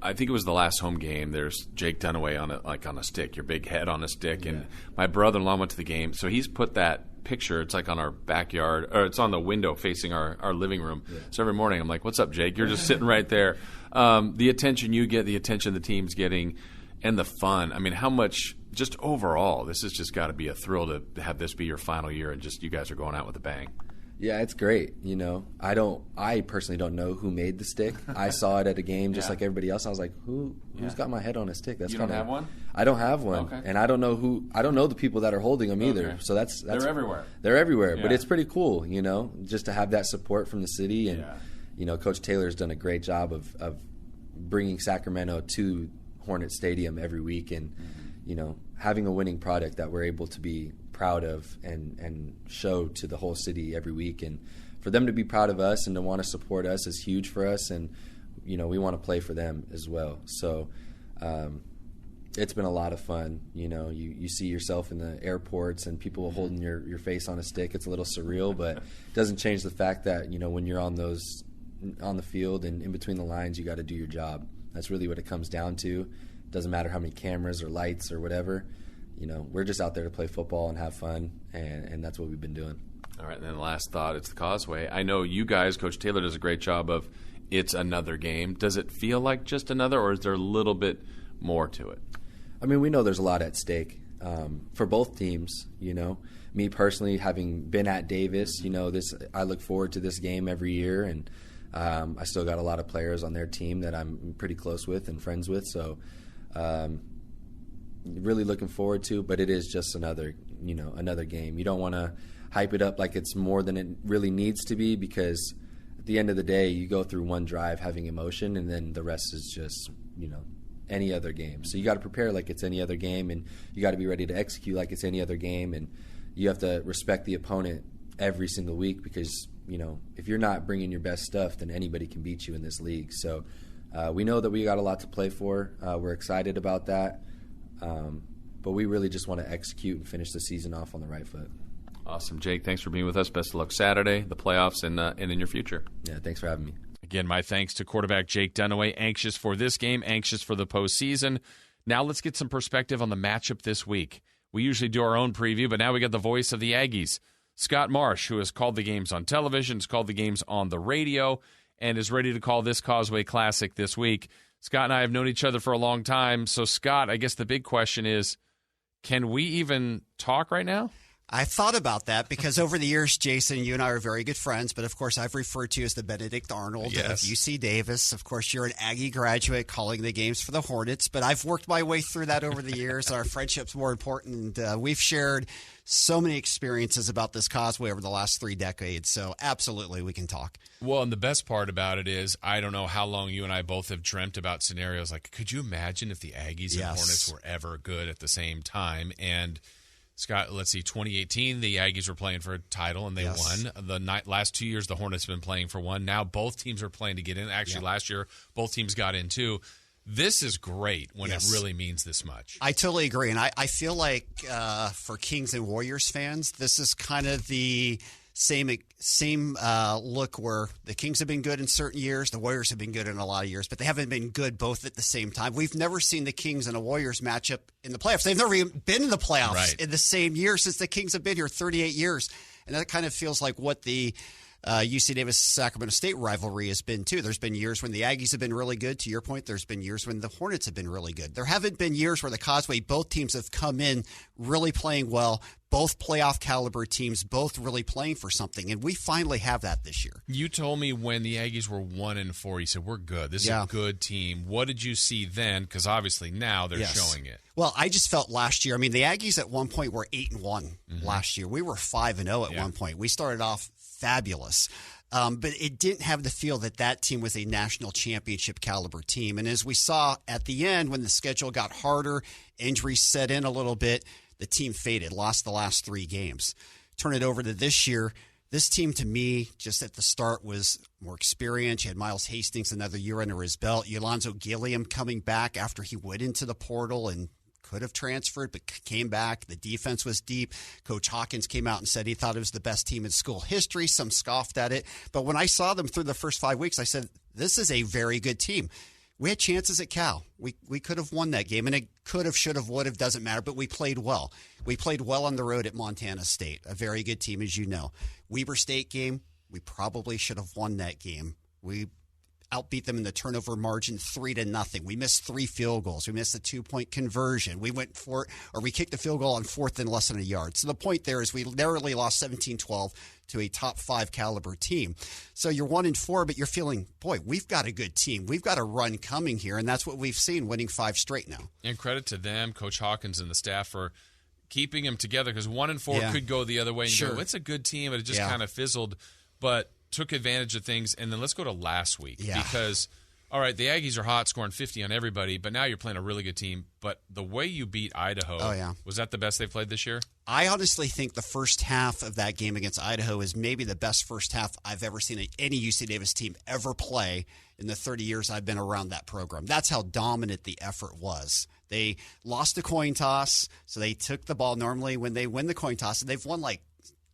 I think it was the last home game. There's Jake Dunniway on a stick, your big head on a stick, and my brother-in-law went to the game, so he's put that picture. It's like on our backyard, or it's on the window facing our living room. Yeah. So every morning I'm like, "What's up, Jake? You're just sitting right there." The attention you get, the attention the team's getting, and the fun. How much? Just overall, this has just got to be a thrill to have this be your final year, and just you guys are going out with a bang. Yeah, it's great. I personally don't know who made the stick. I saw it at a game just like everybody else. I was like, who's got my head on a stick? You don't have one? I don't have one. Okay. And I don't know the people that are holding them either. So that's they're everywhere. They're everywhere, but it's pretty cool, just to have that support from the city. And Coach Taylor's done a great job of bringing Sacramento to Hornet Stadium every week, and having a winning product that we're able to be proud of and show to the whole city every week. And for them to be proud of us and to want to support us is huge for us. And, we want to play for them as well. So it's been a lot of fun. You see yourself in the airports and people holding your face on a stick. It's a little surreal, but it doesn't change the fact that, when you're on the field and in between the lines, you got to do your job. That's really what it comes down to. It doesn't matter how many cameras or lights or whatever. We're just out there to play football and have fun, and that's what we've been doing. All right, and then the last thought, it's the Causeway. I know you guys, Coach Taylor does a great job of it's another game. Does it feel like just another, or is there a little bit more to it? I mean, we know there's a lot at stake for both teams. Me personally, having been at Davis, I look forward to this game every year, and I still got a lot of players on their team that I'm pretty close with and friends with. So, really looking forward to. But it is just another game. You don't want to hype it up like it's more than it really needs to be, because at the end of the day, you go through one drive having emotion, and then the rest is just any other game. So you got to prepare like it's any other game, and you got to be ready to execute like it's any other game, and you have to respect the opponent every single week, because if you're not bringing your best stuff, then anybody can beat you in this league. So we know that we got a lot to play for. We're excited about that, but we really just want to execute and finish the season off on the right foot. Awesome. Jake, thanks for being with us. Best of luck Saturday, the playoffs, and in your future. Yeah, thanks for having me. Again, my thanks to quarterback Jake Dunniway. Anxious for this game, anxious for the postseason. Now let's get some perspective on the matchup this week. We usually do our own preview, but now we got the voice of the Aggies, Scott Marsh, who has called the games on television, has called the games on the radio, and is ready to call this Causeway Classic this week. Scott and I have known each other for a long time. So, Scott, I guess the big question is, can we even talk right now? I thought about that because over the years, Jason, you and I are very good friends, but of course I've referred to you as the Benedict Arnold of UC Davis. Of course, you're an Aggie graduate calling the games for the Hornets, but I've worked my way through that over the years. Our friendship's more important, and we've shared so many experiences about this Causeway over the last 3 decades, so absolutely we can talk. Well, and the best part about it is, I don't know how long you and I both have dreamt about scenarios like, could you imagine if the Aggies and Hornets were ever good at the same time? And Scott, let's see, 2018, the Aggies were playing for a title, and they won. The last 2 years, the Hornets have been playing for one. Now both teams are playing to get in. Actually, last year, both teams got in, too. This is great when it really means this much. I totally agree, and I feel like for Kings and Warriors fans, this is kind of the same look where the Kings have been good in certain years, the Warriors have been good in a lot of years, but they haven't been good both at the same time. We've never seen the Kings and a Warriors matchup in the playoffs. They've never even been in the playoffs in the same year since the Kings have been here, 38 years. And that kind of feels like what the UC Davis-Sacramento State rivalry has been, too. There's been years when the Aggies have been really good. To your point, there's been years when the Hornets have been really good. There haven't been years where the Causeway, both teams have come in really playing well, both playoff caliber teams, both really playing for something, and we finally have that this year. You told me when the Aggies were 1-4, you said, we're good. This is a good team. What did you see then? Because obviously now they're showing it. Well, I just felt last year, I mean, the Aggies at one point were 8-1 last year. We were 5-0 at one point. We started off fabulous. But it didn't have the feel that team was a national championship caliber team. And as we saw at the end, when the schedule got harder, injuries set in a little bit, the team faded, lost the last 3 games. Turn it over to this year. This team, to me, just at the start was more experienced. You had Miles Hastings another year under his belt. Yolonzo Gilliam coming back after he went into the portal and could have transferred, but came back. The defense was deep. Coach Hawkins came out and said he thought it was the best team in school history. Some scoffed at it. But when I saw them through the first 5 weeks, I said, this is a very good team. We had chances at Cal. We could have won that game, and it could have, should have, would have, doesn't matter, but we played well. We played well on the road at Montana State, a very good team, as you know. Weber State game, we probably should have won that game. We outbeat them in the turnover margin 3-0. We missed 3 field goals. We missed a 2-point conversion. We went for it, or we kicked the field goal on 4th and less than a yard. So the point there is we narrowly lost 17-12 to a top 5 caliber team. So you're 1-4, but you're feeling, boy, we've got a good team. We've got a run coming here, and that's what we've seen, winning 5 straight now. And credit to them, Coach Hawkins and the staff, for keeping them together, because 1-4 could go the other way and go, it's a good team, but it just kind of fizzled. But took advantage of things. And then let's go to last week, because All right, the Aggies are hot, scoring 50 on everybody, but now you're playing a really good team. But the way you beat Idaho, was that the best they've played this year? I honestly think the first half of that game against Idaho is maybe the best first half I've ever seen any UC Davis team ever play in the 30 years I've been around that program. That's how dominant the effort was. They lost the coin toss, so they took the ball. Normally when they win the coin toss, and they've won like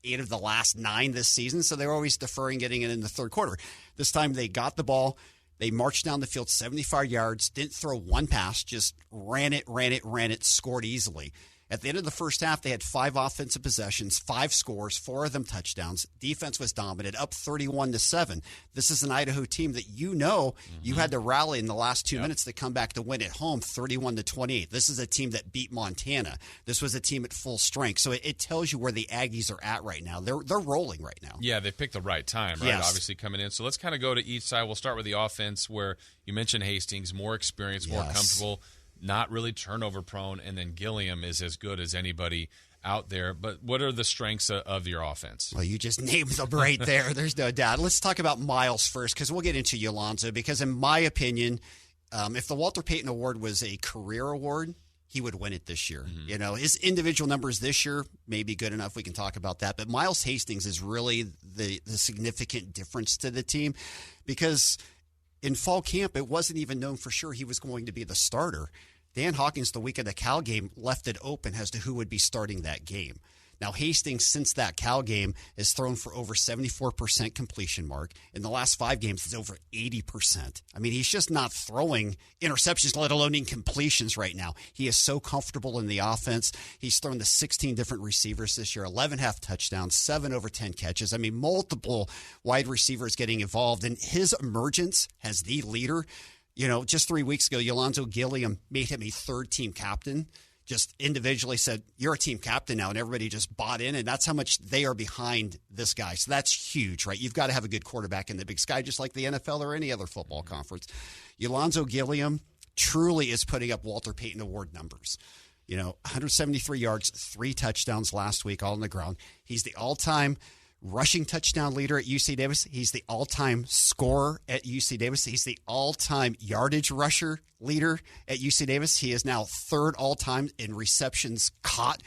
8 of the last 9 this season, so they're always deferring getting it in the third quarter. This time they got the ball. They marched down the field 75 yards, didn't throw one pass, just ran it, scored easily. At the end of the first half, they had 5 offensive possessions, 5 scores, 4 of them touchdowns. Defense was dominant, up 31-7. This is an Idaho team that you had to rally in the last 2 minutes to come back to win at home, 31-28. This is a team that beat Montana. This was a team at full strength. So it tells you where the Aggies are at right now. They're rolling right now. Yeah, they picked the right time, right? Yes. Obviously coming in. So let's kind of go to each side. We'll start with the offense, where you mentioned Hastings, more experienced, more comfortable, not really turnover prone, and then Gilliam is as good as anybody out there. But what are the strengths of your offense? Well, you just named them right there. There's no doubt. Let's talk about Miles first, because we'll get into Yolonzo, because in my opinion, if the Walter Payton Award was a career award, he would win it this year. Mm-hmm. His individual numbers this year may be good enough. We can talk about that. But Miles Hastings is really the significant difference to the team, because in fall camp, it wasn't even known for sure he was going to be the starter. Dan Hawkins, the week of the Cal game, left it open as to who would be starting that game. Now, Hastings, since that Cal game, has thrown for over 74% completion mark. In the last 5 games, it's over 80%. I mean, he's just not throwing interceptions, let alone incompletions right now. He is so comfortable in the offense. He's thrown to 16 different receivers this year, 11 half touchdowns, 7 over 10 catches. I mean, multiple wide receivers getting involved. And his emergence as the leader, just 3 weeks ago, Yolonzo Gilliam made him a third-team captain. Just individually said, you're a team captain now, and everybody just bought in, and that's how much they are behind this guy. So that's huge, right? You've got to have a good quarterback in the Big Sky, just like the NFL or any other football conference. Yolonzo Gilliam truly is putting up Walter Payton Award numbers. 173 yards, 3 touchdowns last week, all on the ground. He's the all-time rushing touchdown leader at UC Davis. He's the all-time scorer at UC Davis. He's the all-time yardage rusher leader at UC Davis. He is now 3rd all-time in receptions caught.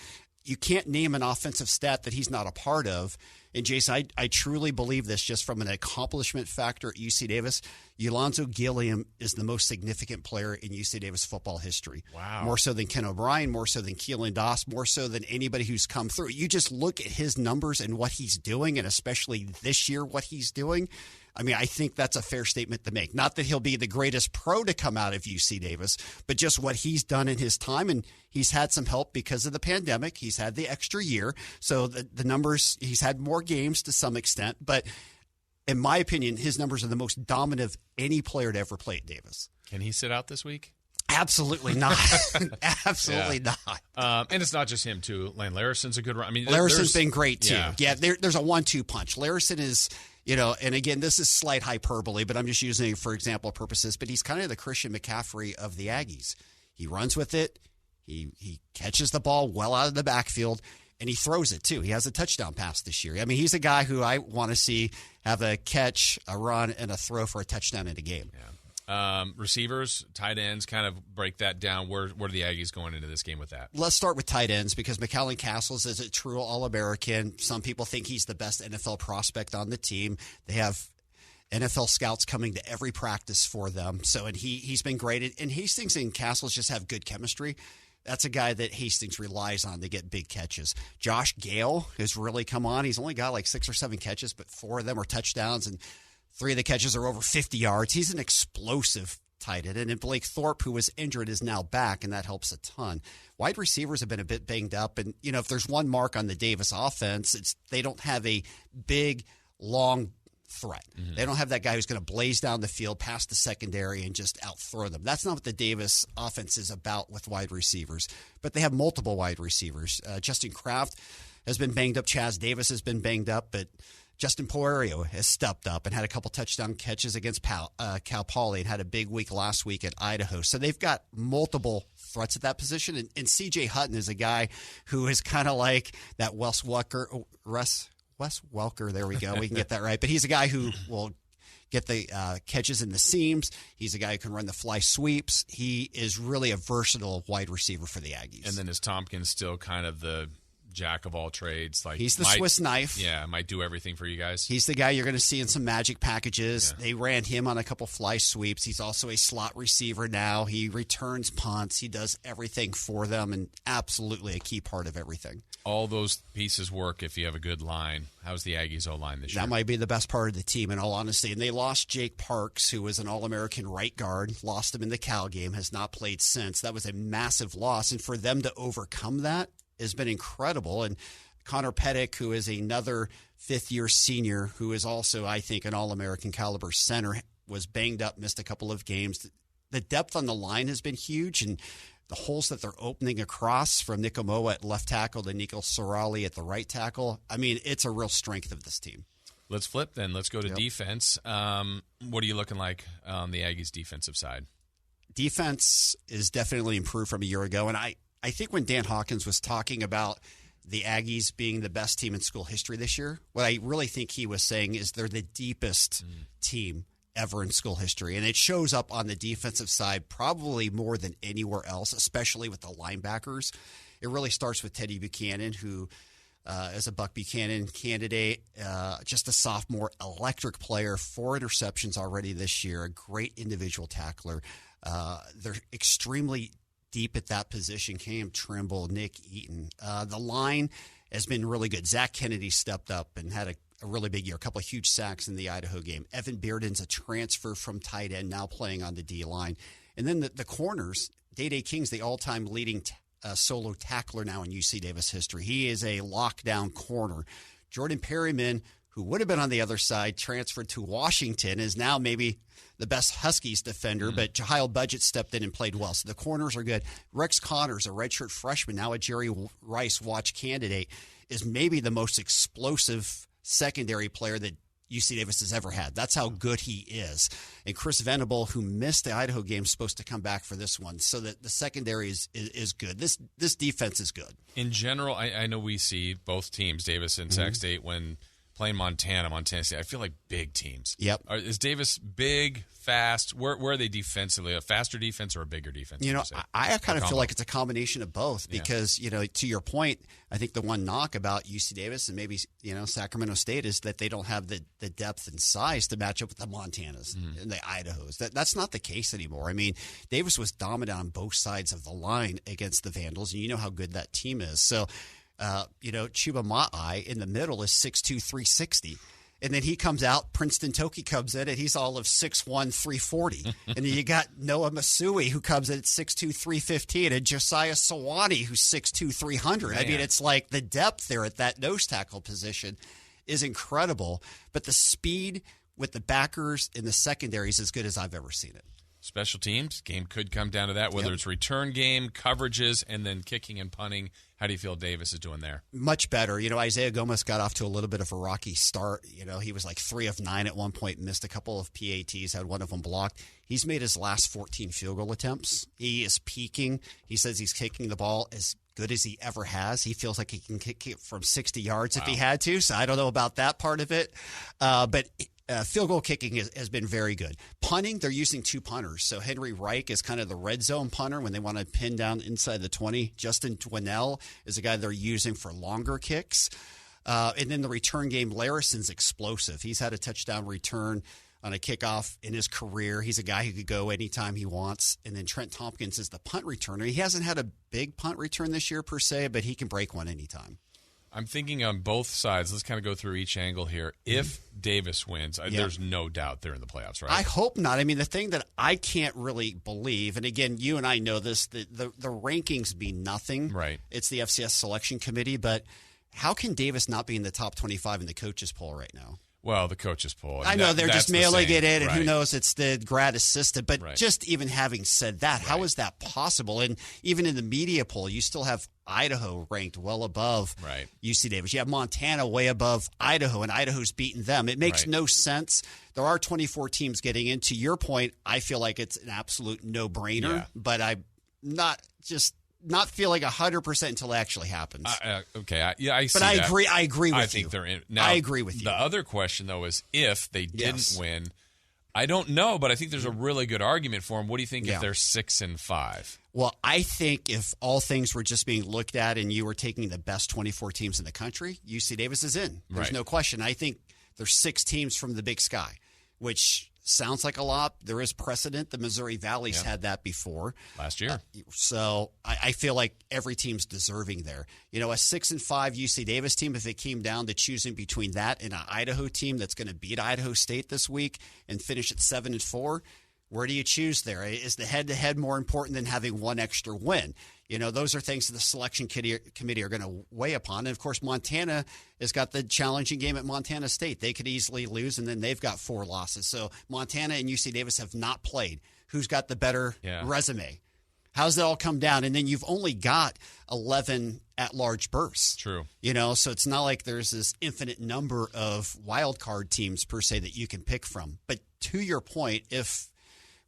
You can't name an offensive stat that he's not a part of. And, Jason, I truly believe this just from an accomplishment factor at UC Davis. Yolonzo Gilliam is the most significant player in UC Davis football history. Wow. More so than Ken O'Brien, more so than Keelan Doss, more so than anybody who's come through. You just look at his numbers and what he's doing, and especially this year what he's doing. I mean, I think that's a fair statement to make. Not that he'll be the greatest pro to come out of UC Davis, but just what he's done in his time. And he's had some help because of the pandemic. He's had the extra year. So the numbers, he's had more games to some extent. But in my opinion, his numbers are the most dominant of any player to ever play at Davis. Can he sit out this week? Absolutely not. Absolutely not. And it's not just him, too. Lane Larison's a good run. I mean, Larison's been great, too. Yeah, there's a 1-2 punch. Larison is, and again, this is slight hyperbole, but I'm just using it for example purposes, but he's kind of the Christian McCaffrey of the Aggies. He runs with it. He catches the ball well out of the backfield, and he throws it, too. He has a touchdown pass this year. I mean, he's a guy who I want to see have a catch, a run, and a throw for a touchdown in a game. Yeah. Receivers, tight ends, kind of break that down. Where are the Aggies going into this game with that? Let's start with tight ends, because McAllen Castles is a true All-American. Some people think he's the best NFL prospect on the team. They have NFL scouts coming to every practice for them. So, and he's been great. And Hastings and Castles just have good chemistry. That's a guy that Hastings relies on to get big catches. Josh Gale has really come on. He's only got like 6 or 7 catches, but 4 of them are touchdowns, and 3 of the catches are over 50 yards. He's an explosive tight end. And then Blake Thorpe, who was injured, is now back, and that helps a ton. Wide receivers have been a bit banged up. And, if there's one mark on the Davis offense, it's they don't have a big, long threat. Mm-hmm. They don't have that guy who's going to blaze down the field past the secondary and just outthrow them. That's not what the Davis offense is about with wide receivers. But they have multiple wide receivers. Justin Kraft has been banged up. Chaz Davis has been banged up, but Justin Poerio has stepped up and had a couple touchdown catches against Cal Poly and had a big week last week at Idaho. So they've got multiple threats at that position. And C.J. Hutton is a guy who is kind of like that Wes Welker. There we go. We can get that right. But he's a guy who will get the catches in the seams. He's a guy who can run the fly sweeps. He is really a versatile wide receiver for the Aggies. And then is Tompkins still kind of the jack of all trades? Like he's the Swiss knife. Yeah, might do everything for you guys. He's the guy you're going to see in some magic packages. Yeah. They ran him on a couple fly sweeps. He's also a slot receiver now. He returns punts. He does everything for them, and absolutely a key part of everything. All those pieces work if you have a good line. How's the Aggies O-line this year? That might be the best part of the team, in all honesty. And they lost Jake Parks, who was an All-American right guard. Lost him in the Cal game. Has not played since. That was a massive loss. And for them to overcome that has been incredible. And Connor Pettick, who is another fifth-year senior, who is also, I think, an All-American caliber center, was banged up, missed a couple of games. The depth on the line has been huge, and the holes that they're opening across from Nick Omoa at left tackle to Nico Sorali at the right tackle, I mean, it's a real strength of this team. Let's flip then. Let's go to defense. What are you looking like on the Aggies' defensive side? Defense is definitely improved from a year ago, and I think when Dan Hawkins was talking about the Aggies being the best team in school history this year, what I really think he was saying is they're the deepest team ever in school history. And it shows up on the defensive side probably more than anywhere else, especially with the linebackers. It really starts with Teddy Buchanan, who is a Buck Buchanan candidate, just a sophomore, electric player, 4 interceptions already this year, a great individual tackler. They're extremely deep at that position. Cam Trimble, Nick Eaton. The line has been really good. Zach Kennedy stepped up and had a really big year, a couple of huge sacks in the Idaho game. Evan Bearden's a transfer from tight end, now playing on the D-line. And then the corners, Day King's the all-time leading solo tackler now in UC Davis history. He is a lockdown corner. Jordan Perryman, who would have been on the other side, transferred to Washington, is now maybe the best Huskies defender, but Jahiel Budget stepped in and played well. So the corners are good. Rex Connors, a redshirt freshman, now a Jerry Rice watch candidate, is maybe the most explosive secondary player that UC Davis has ever had. That's how good he is. And Chris Venable, who missed the Idaho game, is supposed to come back for this one. So that the secondary is good. This defense is good. In general, I know we see both teams, Davis and Sac State, when playing Montana State, I feel like big teams. Yep. Is Davis big, fast? Where are they defensively? A faster defense or a bigger defense? You know, I kind of feel like it's a combination of both because, you know, to your point, I think the one knock about UC Davis and maybe, you know, Sacramento State is that they don't have the depth and size to match up with the Montanas and the Idahos. That's not the case anymore. I mean, Davis was dominant on both sides of the line against the Vandals, and you know how good that team is. So, you know, Chuba Ma'ai in the middle is 6'2", 360. And then he comes out, Princeton Toki comes in, and he's all of 6'1", 340. And then you got Noah Masui, who comes in at 6'2", 315, and Josiah Sawani, who's 6'2", 300. I mean, it's like the depth there at that nose tackle position is incredible. But the speed with the backers in the secondary is as good as I've ever seen it. Special teams, game could come down to that, whether it's return game, coverages, and then kicking and punting. How do you feel Davis is doing there? Much better. You know, Isaiah Gomez got off to a little bit of a rocky start. You know, he was like 3 of 9 at one point, missed a couple of PATs, had one of them blocked. He's made his last 14 field goal attempts. He is peaking. He says he's kicking the ball as good as he ever has. He feels like he can kick it from 60 yards if he had to, so I don't know about that part of it. But field goal kicking has been very good. Punting, they're using 2 punters. So Henry Reich is kind of the red zone punter when they want to pin down inside the 20. Justin Dwinell is a guy they're using for longer kicks. And then the return game, Larison's explosive. He's had a touchdown return on a kickoff in his career. He's a guy who could go anytime he wants. And then Trent Tompkins is the punt returner. He hasn't had a big punt return this year per se, but he can break one anytime. I'm thinking on both sides. Let's kind of go through each angle here. If Davis wins, there's no doubt they're in the playoffs, right? I hope not. I mean, the thing that I can't really believe, and again, you and I know this, the rankings mean nothing. Right. It's the FCS selection committee, but how can Davis not be in the top 25 in the coaches poll right now? Well, the coaches poll. I know they're just mailing it in, and who right. knows, it's the grad assistant. But just even having said that, how is that possible? And even in the media poll, you still have Idaho ranked well above UC Davis. You have Montana way above Idaho, and Idaho's beaten them. It makes no sense. There are 24 teams getting in. To your point, I feel like it's an absolute no-brainer, but I'm not feeling 100% until it actually happens. Okay, I see. But I that. agree with you. I think they're in. Now, I agree with you. The other question though is if they didn't win, I don't know, but I think there's a really good argument for them. What do you think if they're 6-5? Well, I think if all things were just being looked at and you were taking the best 24 teams in the country, UC Davis is in. There's no question. I think there's 6 teams from the Big Sky, which sounds like a lot. There is precedent. The Missouri Valley's had that before. Last year. So I feel like every team's deserving there. A 6-5 UC Davis team, if it came down to choosing between that and an Idaho team that's going to beat Idaho State this week and finish at 7-4, where do you choose there? Is the head-to-head more important than having one extra win? Those are things that the selection committee are going to weigh upon. And, of course, Montana has got the challenging game at Montana State. They could easily lose, and then they've got 4 losses. So Montana and UC Davis have not played. Who's got the better resume? How's it all come down? And then you've only got 11 at-large berths. True. So it's not like there's this infinite number of wild card teams, per se, that you can pick from. But to your point, if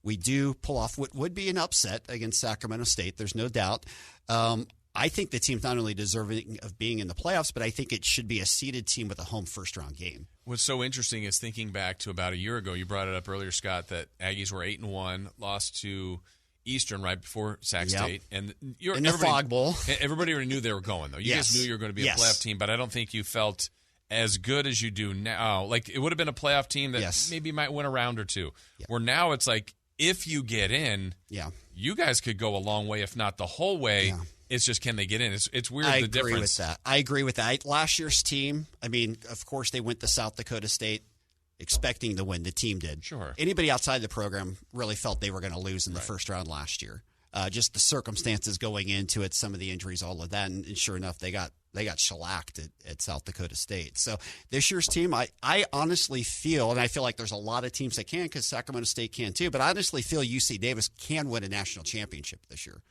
we do pull off what would be an upset against Sacramento State, there's no doubt. I think the team's not only deserving of being in the playoffs, but I think it should be a seeded team with a home first-round game. What's so interesting is thinking back to about a year ago, you brought it up earlier, Scott, that Aggies were 8-1, lost to Eastern right before Sac State. And in the Fog Bowl. Everybody already knew they were going, though. You guys knew you were going to be a playoff team, but I don't think you felt as good as you do now. Like, it would have been a playoff team that maybe might win a round or two. Where now it's like, if you get in, you guys could go a long way, if not the whole way. Yeah. It's just, can they get in? It's weird, the difference. I agree with that. Last year's team, of course, they went to South Dakota State expecting to win. The team did. Sure. Anybody outside the program really felt they were going to lose in the first round last year. Just the circumstances going into it, some of the injuries, all of that, and sure enough, they got shellacked at South Dakota State. So this year's team, I honestly feel, and I feel like there's a lot of teams that can, because Sacramento State can too, but I honestly feel UC Davis can win a national championship this year.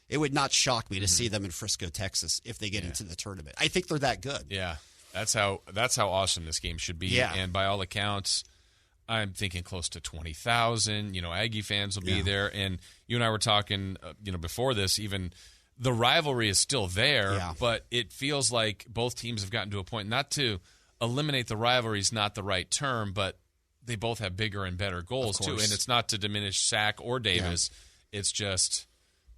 It would not shock me to see them in Frisco, Texas, if they get into the tournament. I think they're that good. Yeah, that's how awesome this game should be. Yeah. And by all accounts, I'm thinking close to 20,000. Aggie fans will be there. And you and I were talking, before this, even the rivalry is still there, but it feels like both teams have gotten to a point, not to eliminate the rivalry is not the right term, but they both have bigger and better goals too. And it's not to diminish Sac or Davis. Yeah. It's just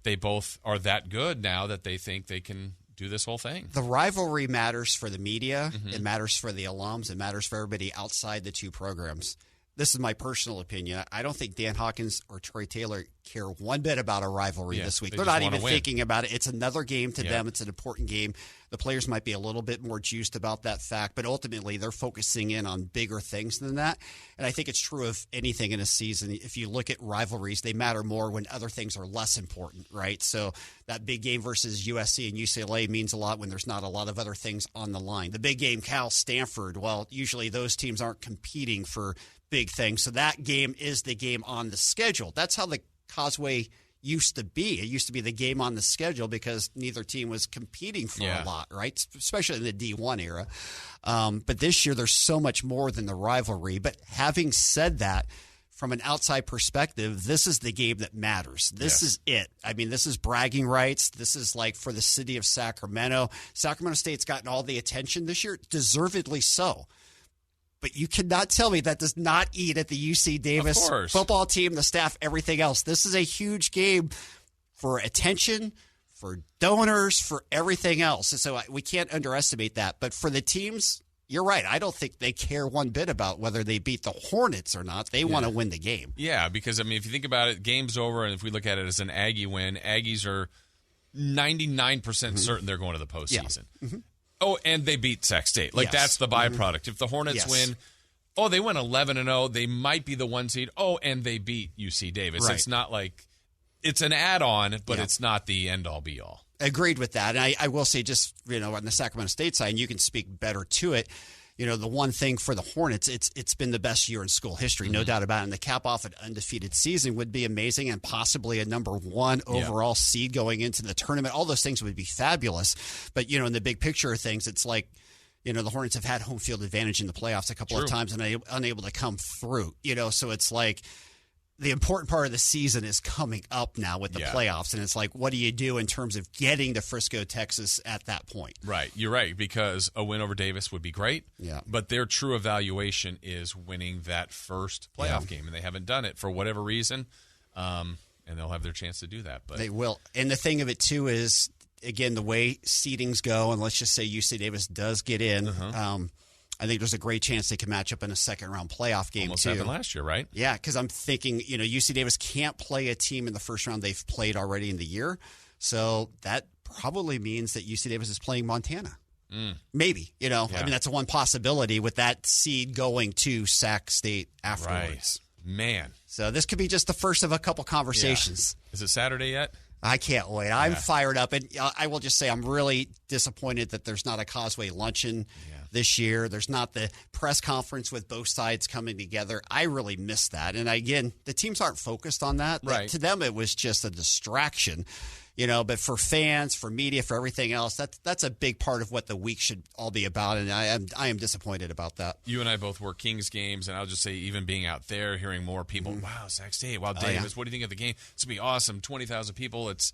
they both are that good now that they think they can do this whole thing. The rivalry matters for the media. Mm-hmm. It matters for the alums. It matters for everybody outside the two programs. This is my personal opinion. I don't think Dan Hawkins or Troy Taylor care one bit about a rivalry this week. They're not even thinking about it. It's another game to them. It's an important game. The players might be a little bit more juiced about that fact, but ultimately they're focusing in on bigger things than that. And I think it's true of anything in a season. If you look at rivalries, they matter more when other things are less important, right? So that big game versus USC and UCLA means a lot when there's not a lot of other things on the line. The big game, Cal, Stanford, well, usually those teams aren't competing for big things. So that game is the game on the schedule. That's how the Causeway used to be. It used to be the game on the schedule because neither team was competing for a lot, right? Especially in the D1 era. But this year, there's so much more than the rivalry. But having said that, from an outside perspective, this is the game that matters. This is it. This is bragging rights. This is like for the city of Sacramento. Sacramento State's gotten all the attention this year, deservedly so. But you cannot tell me that does not eat at the UC Davis football team, the staff, everything else. This is a huge game for attention, for donors, for everything else. And so we can't underestimate that. But for the teams, you're right. I don't think they care one bit about whether they beat the Hornets or not. They want to win the game. Yeah, because, if you think about it, game's over, and if we look at it as an Aggie win, Aggies are 99% certain they're going to the postseason. Yeah. Mm-hmm. Oh, and they beat Sac State. That's the byproduct. If the Hornets win, they win 11-0, they might be the 1 seed. Oh, and they beat UC Davis. Right. It's not like it's an add-on, but it's not the end-all, be-all. Agreed with that. And I will say just, on the Sacramento State side, and you can speak better to it, the one thing for the Hornets, it's been the best year in school history, no doubt about it. And the cap off an undefeated season would be amazing, and possibly a number 1 overall seed going into the tournament. All those things would be fabulous. But, in the big picture of things, it's like, the Hornets have had home field advantage in the playoffs a couple of times and unable to come through, so it's like the important part of the season is coming up now with the playoffs, and it's like, what do you do in terms of getting to Frisco, Texas at that point? Right, you're right, because a win over Davis would be great, but their true evaluation is winning that first playoff game, and they haven't done it for whatever reason, and they'll have their chance to do that. But they will. And the thing of it, too, is, again, the way seedings go, and let's just say UC Davis does get in, I think there's a great chance they can match up in a second-round playoff game, almost too. happened last year, right? Yeah, because I'm thinking, UC Davis can't play a team in the first round they've played already in the year. So that probably means that UC Davis is playing Montana. Maybe, I mean, that's one possibility with that seed going to Sac State afterwards. Right. Man. So this could be just the first of a couple conversations. Yeah. Is it Saturday yet? I can't wait. I'm fired up. And I will just say I'm really disappointed that there's not a Causeway luncheon this year. There's not the press conference with both sides coming together. I really miss that. And again, the teams aren't focused on that. Right. To them, it was just a distraction. But for fans, for media, for everything else, that's a big part of what the week should all be about, and I am disappointed about that. You and I both work Kings games, and I'll just say, even being out there, hearing more people, wow, Sac State, wow, Davis, what do you think of the game? It's going to be awesome, 20,000 people. It's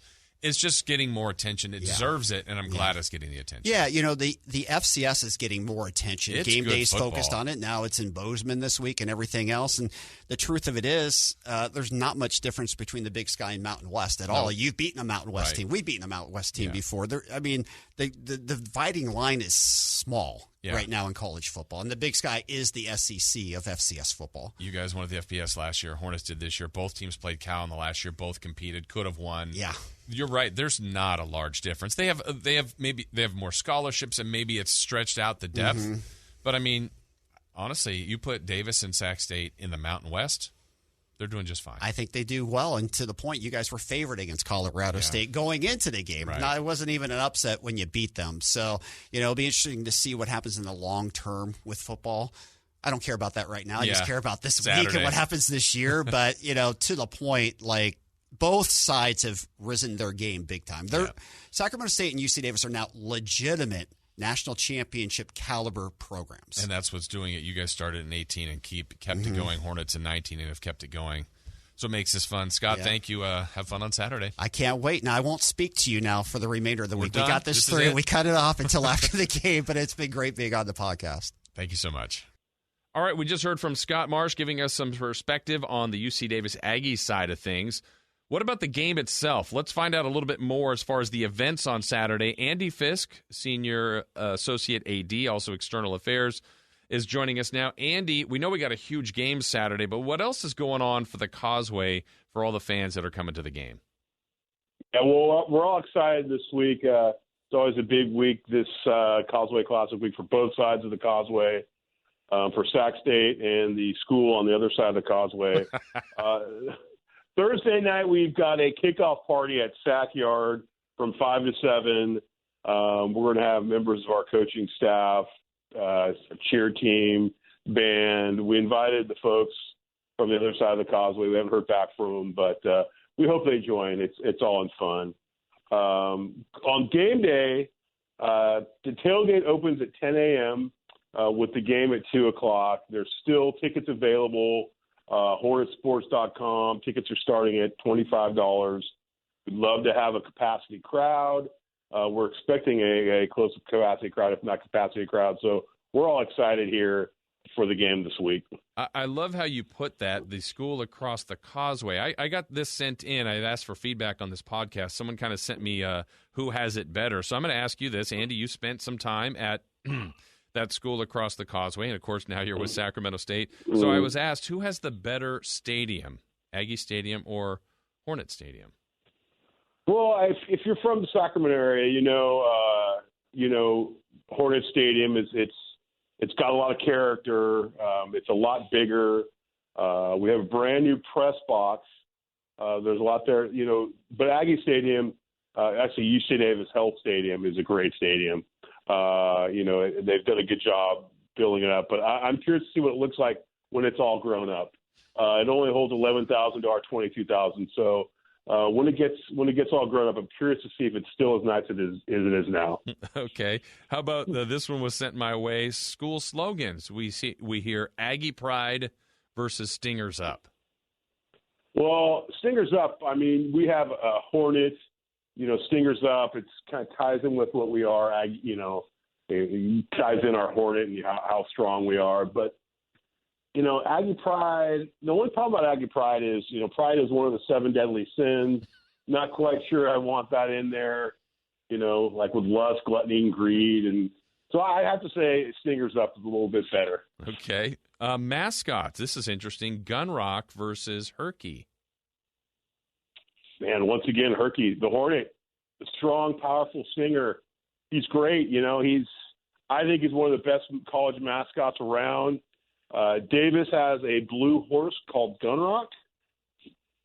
just getting more attention. It deserves it, and I'm glad it's getting the attention. Yeah, the FCS is getting more attention. It's Game good Day's football. focused on it. Now it's in Bozeman this week and everything else. And the truth of it is, there's not much difference between the Big Sky and Mountain West at all. You've beaten a Mountain West team. We've beaten a Mountain West team before. The dividing line is small right now in college football. And the Big Sky is the SEC of FCS football. You guys won at the FBS last year. Hornets did this year. Both teams played Cal in the last year. Both competed. Could have won. Yeah. You're right. There's not a large difference. They have more scholarships, and maybe it's stretched out the depth. But I mean, honestly, you put Davis and Sac State in the Mountain West, they're doing just fine. I think they do well, and to the point, you guys were favored against Colorado State going into the game. Right. Now, it wasn't even an upset when you beat them. So, it'll be interesting to see what happens in the long term with football. I don't care about that right now. I just care about this week and what happens this year. But, to the point, like, both sides have risen their game big time. Sacramento State and UC Davis are now legitimate national championship caliber programs. And that's what's doing it. You guys started in 18 and kept it going. Hornets in 19 and have kept it going. So it makes this fun. Scott, thank you. Have fun on Saturday. I can't wait. Now, I won't speak to you now for the remainder of the week. Done. We got this through. We cut it off until after the game, but it's been great being on the podcast. Thank you so much. All right, we just heard from Scott Marsh giving us some perspective on the UC Davis Aggies side of things. What about the game itself? Let's find out a little bit more as far as the events on Saturday. Andy Fiske, Senior Associate AD, also External Affairs, is joining us now. Andy, we know we got a huge game Saturday, but what else is going on for the Causeway for all the fans that are coming to the game? Yeah, well, we're all excited this week. It's always a big week, this Causeway Classic week for both sides of the Causeway, for Sac State and the school on the other side of the Causeway. Thursday night, we've got a kickoff party at Sac Yard from 5 to 7. We're going to have members of our coaching staff, a cheer team, band. We invited the folks from the other side of the Causeway. We haven't heard back from them, but we hope they join. It's all in fun. On game day, the tailgate opens at 10 a.m. With the game at 2 o'clock. There's still tickets available. Hornetsports.com. Tickets are starting at $25. We'd love to have a capacity crowd. We're expecting a close capacity crowd, if not capacity crowd. So we're all excited here for the game this week. I love how you put that, the school across the Causeway. I got this sent in. I asked for feedback on this podcast. Someone kind of sent me who has it better. So I'm going to ask you this. Andy, you spent some time at that school across the Causeway, and, of course, now you're with Sacramento State. So I was asked, who has the better stadium, Aggie Stadium or Hornet Stadium? Well, if you're from the Sacramento area, you know Hornet Stadium it's got a lot of character. It's a lot bigger. We have a brand new press box. There's a lot there, But Aggie Stadium, actually UC Davis Health Stadium is a great stadium. They've done a good job building it up, but I'm curious to see what it looks like when it's all grown up. It only holds 11,000 to our 22,000. So when it gets all grown up, I'm curious to see if it's still as nice as it is now. Okay. How about this one was sent my way? School slogans. We hear Aggie Pride versus Stingers Up. Well, Stingers Up, I mean, we have a Hornet, Stingers Up. It kind of ties in with what we are, it ties in our Hornet and how strong we are. But, Aggie Pride, the only problem about Aggie Pride is, pride is one of the 7 deadly sins. Not quite sure I want that in there, like with lust, gluttony, and greed. And so I have to say Stingers Up is a little bit better. Okay. Mascots. This is interesting. Gunrock versus Herky. Man, once again, Herky, the Hornet, the strong, powerful stinger. He's great. I think he's one of the best college mascots around. Davis has a blue horse called Gunrock.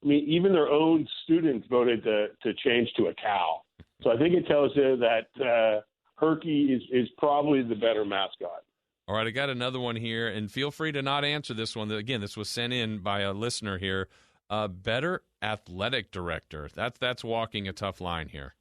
I mean, even their own students voted to change to a cow. So I think it tells you that Herky is probably the better mascot. All right, I got another one here, and feel free to not answer this one. Again, this was sent in by a listener here. Better athletic director. That's walking a tough line here.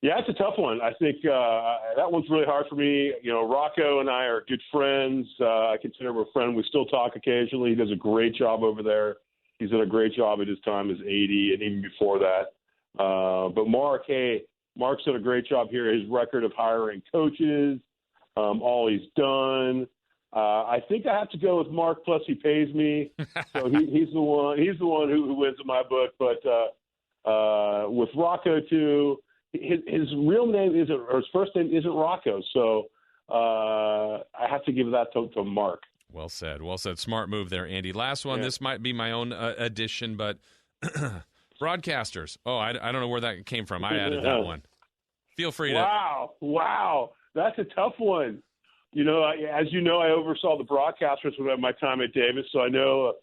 Yeah, it's a tough one. I think that one's really hard for me. Rocco and I are good friends. I consider him a friend. We still talk occasionally. He does a great job over there. He's done a great job at his time as AD and even before that. But Mark's done a great job here. His record of hiring coaches, all he's done. I think I have to go with Mark. Plus, he pays me, so he's the one. He's the one who wins in my book. But with Rocco too, his real name isn't, or his first name isn't Rocco. So I have to give that to Mark. Well said. Well said. Smart move there, Andy. Last one. Yeah. This might be my own addition, but broadcasters. Oh, I don't know where that came from. I added that one. Feel free to. Wow. That's a tough one. As you know, I oversaw the broadcasters with my time at Davis, so I know,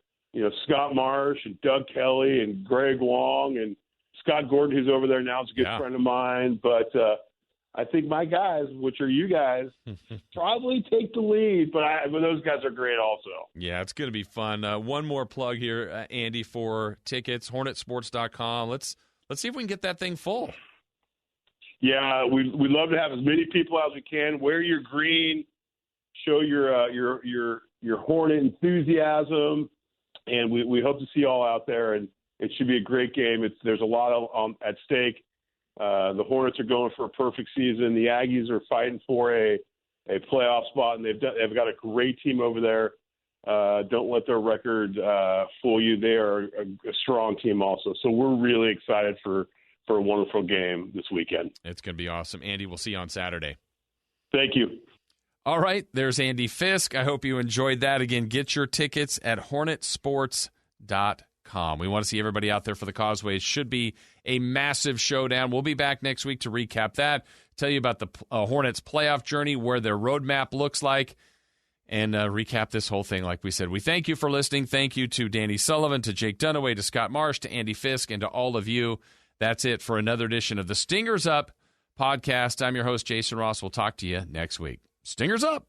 Scott Marsh and Doug Kelly and Greg Wong and Scott Gordon, who's over there now, is a good friend of mine. But I think my guys, which are you guys, probably take the lead. But those guys are great also. Yeah, it's going to be fun. One more plug here, Andy, for tickets, hornetsports.com. Let's see if we can get that thing full. Yeah, we'd love to have as many people as we can. Wear your green, show your Hornet enthusiasm, and we hope to see you all out there. And it should be a great game. There's a lot at stake. The Hornets are going for a perfect season. The Aggies are fighting for a playoff spot, and they've got a great team over there. Don't let their record fool you. They are a strong team also. So we're really excited for a wonderful game this weekend. It's going to be awesome. Andy, we'll see you on Saturday. Thank you. All right, there's Andy Fiske. I hope you enjoyed that. Again, get your tickets at hornetsports.com. We want to see everybody out there for the Causeway. It should be a massive showdown. We'll be back next week to recap that, tell you about the Hornets playoff journey, where their roadmap looks like, and recap this whole thing like we said. We thank you for listening. Thank you to Danny Sullivan, to Jake Dunniway, to Scott Marsh, to Andy Fiske, and to all of you. That's it for another edition of the Stingers Up podcast. I'm your host, Jason Ross. We'll talk to you next week. Stingers up!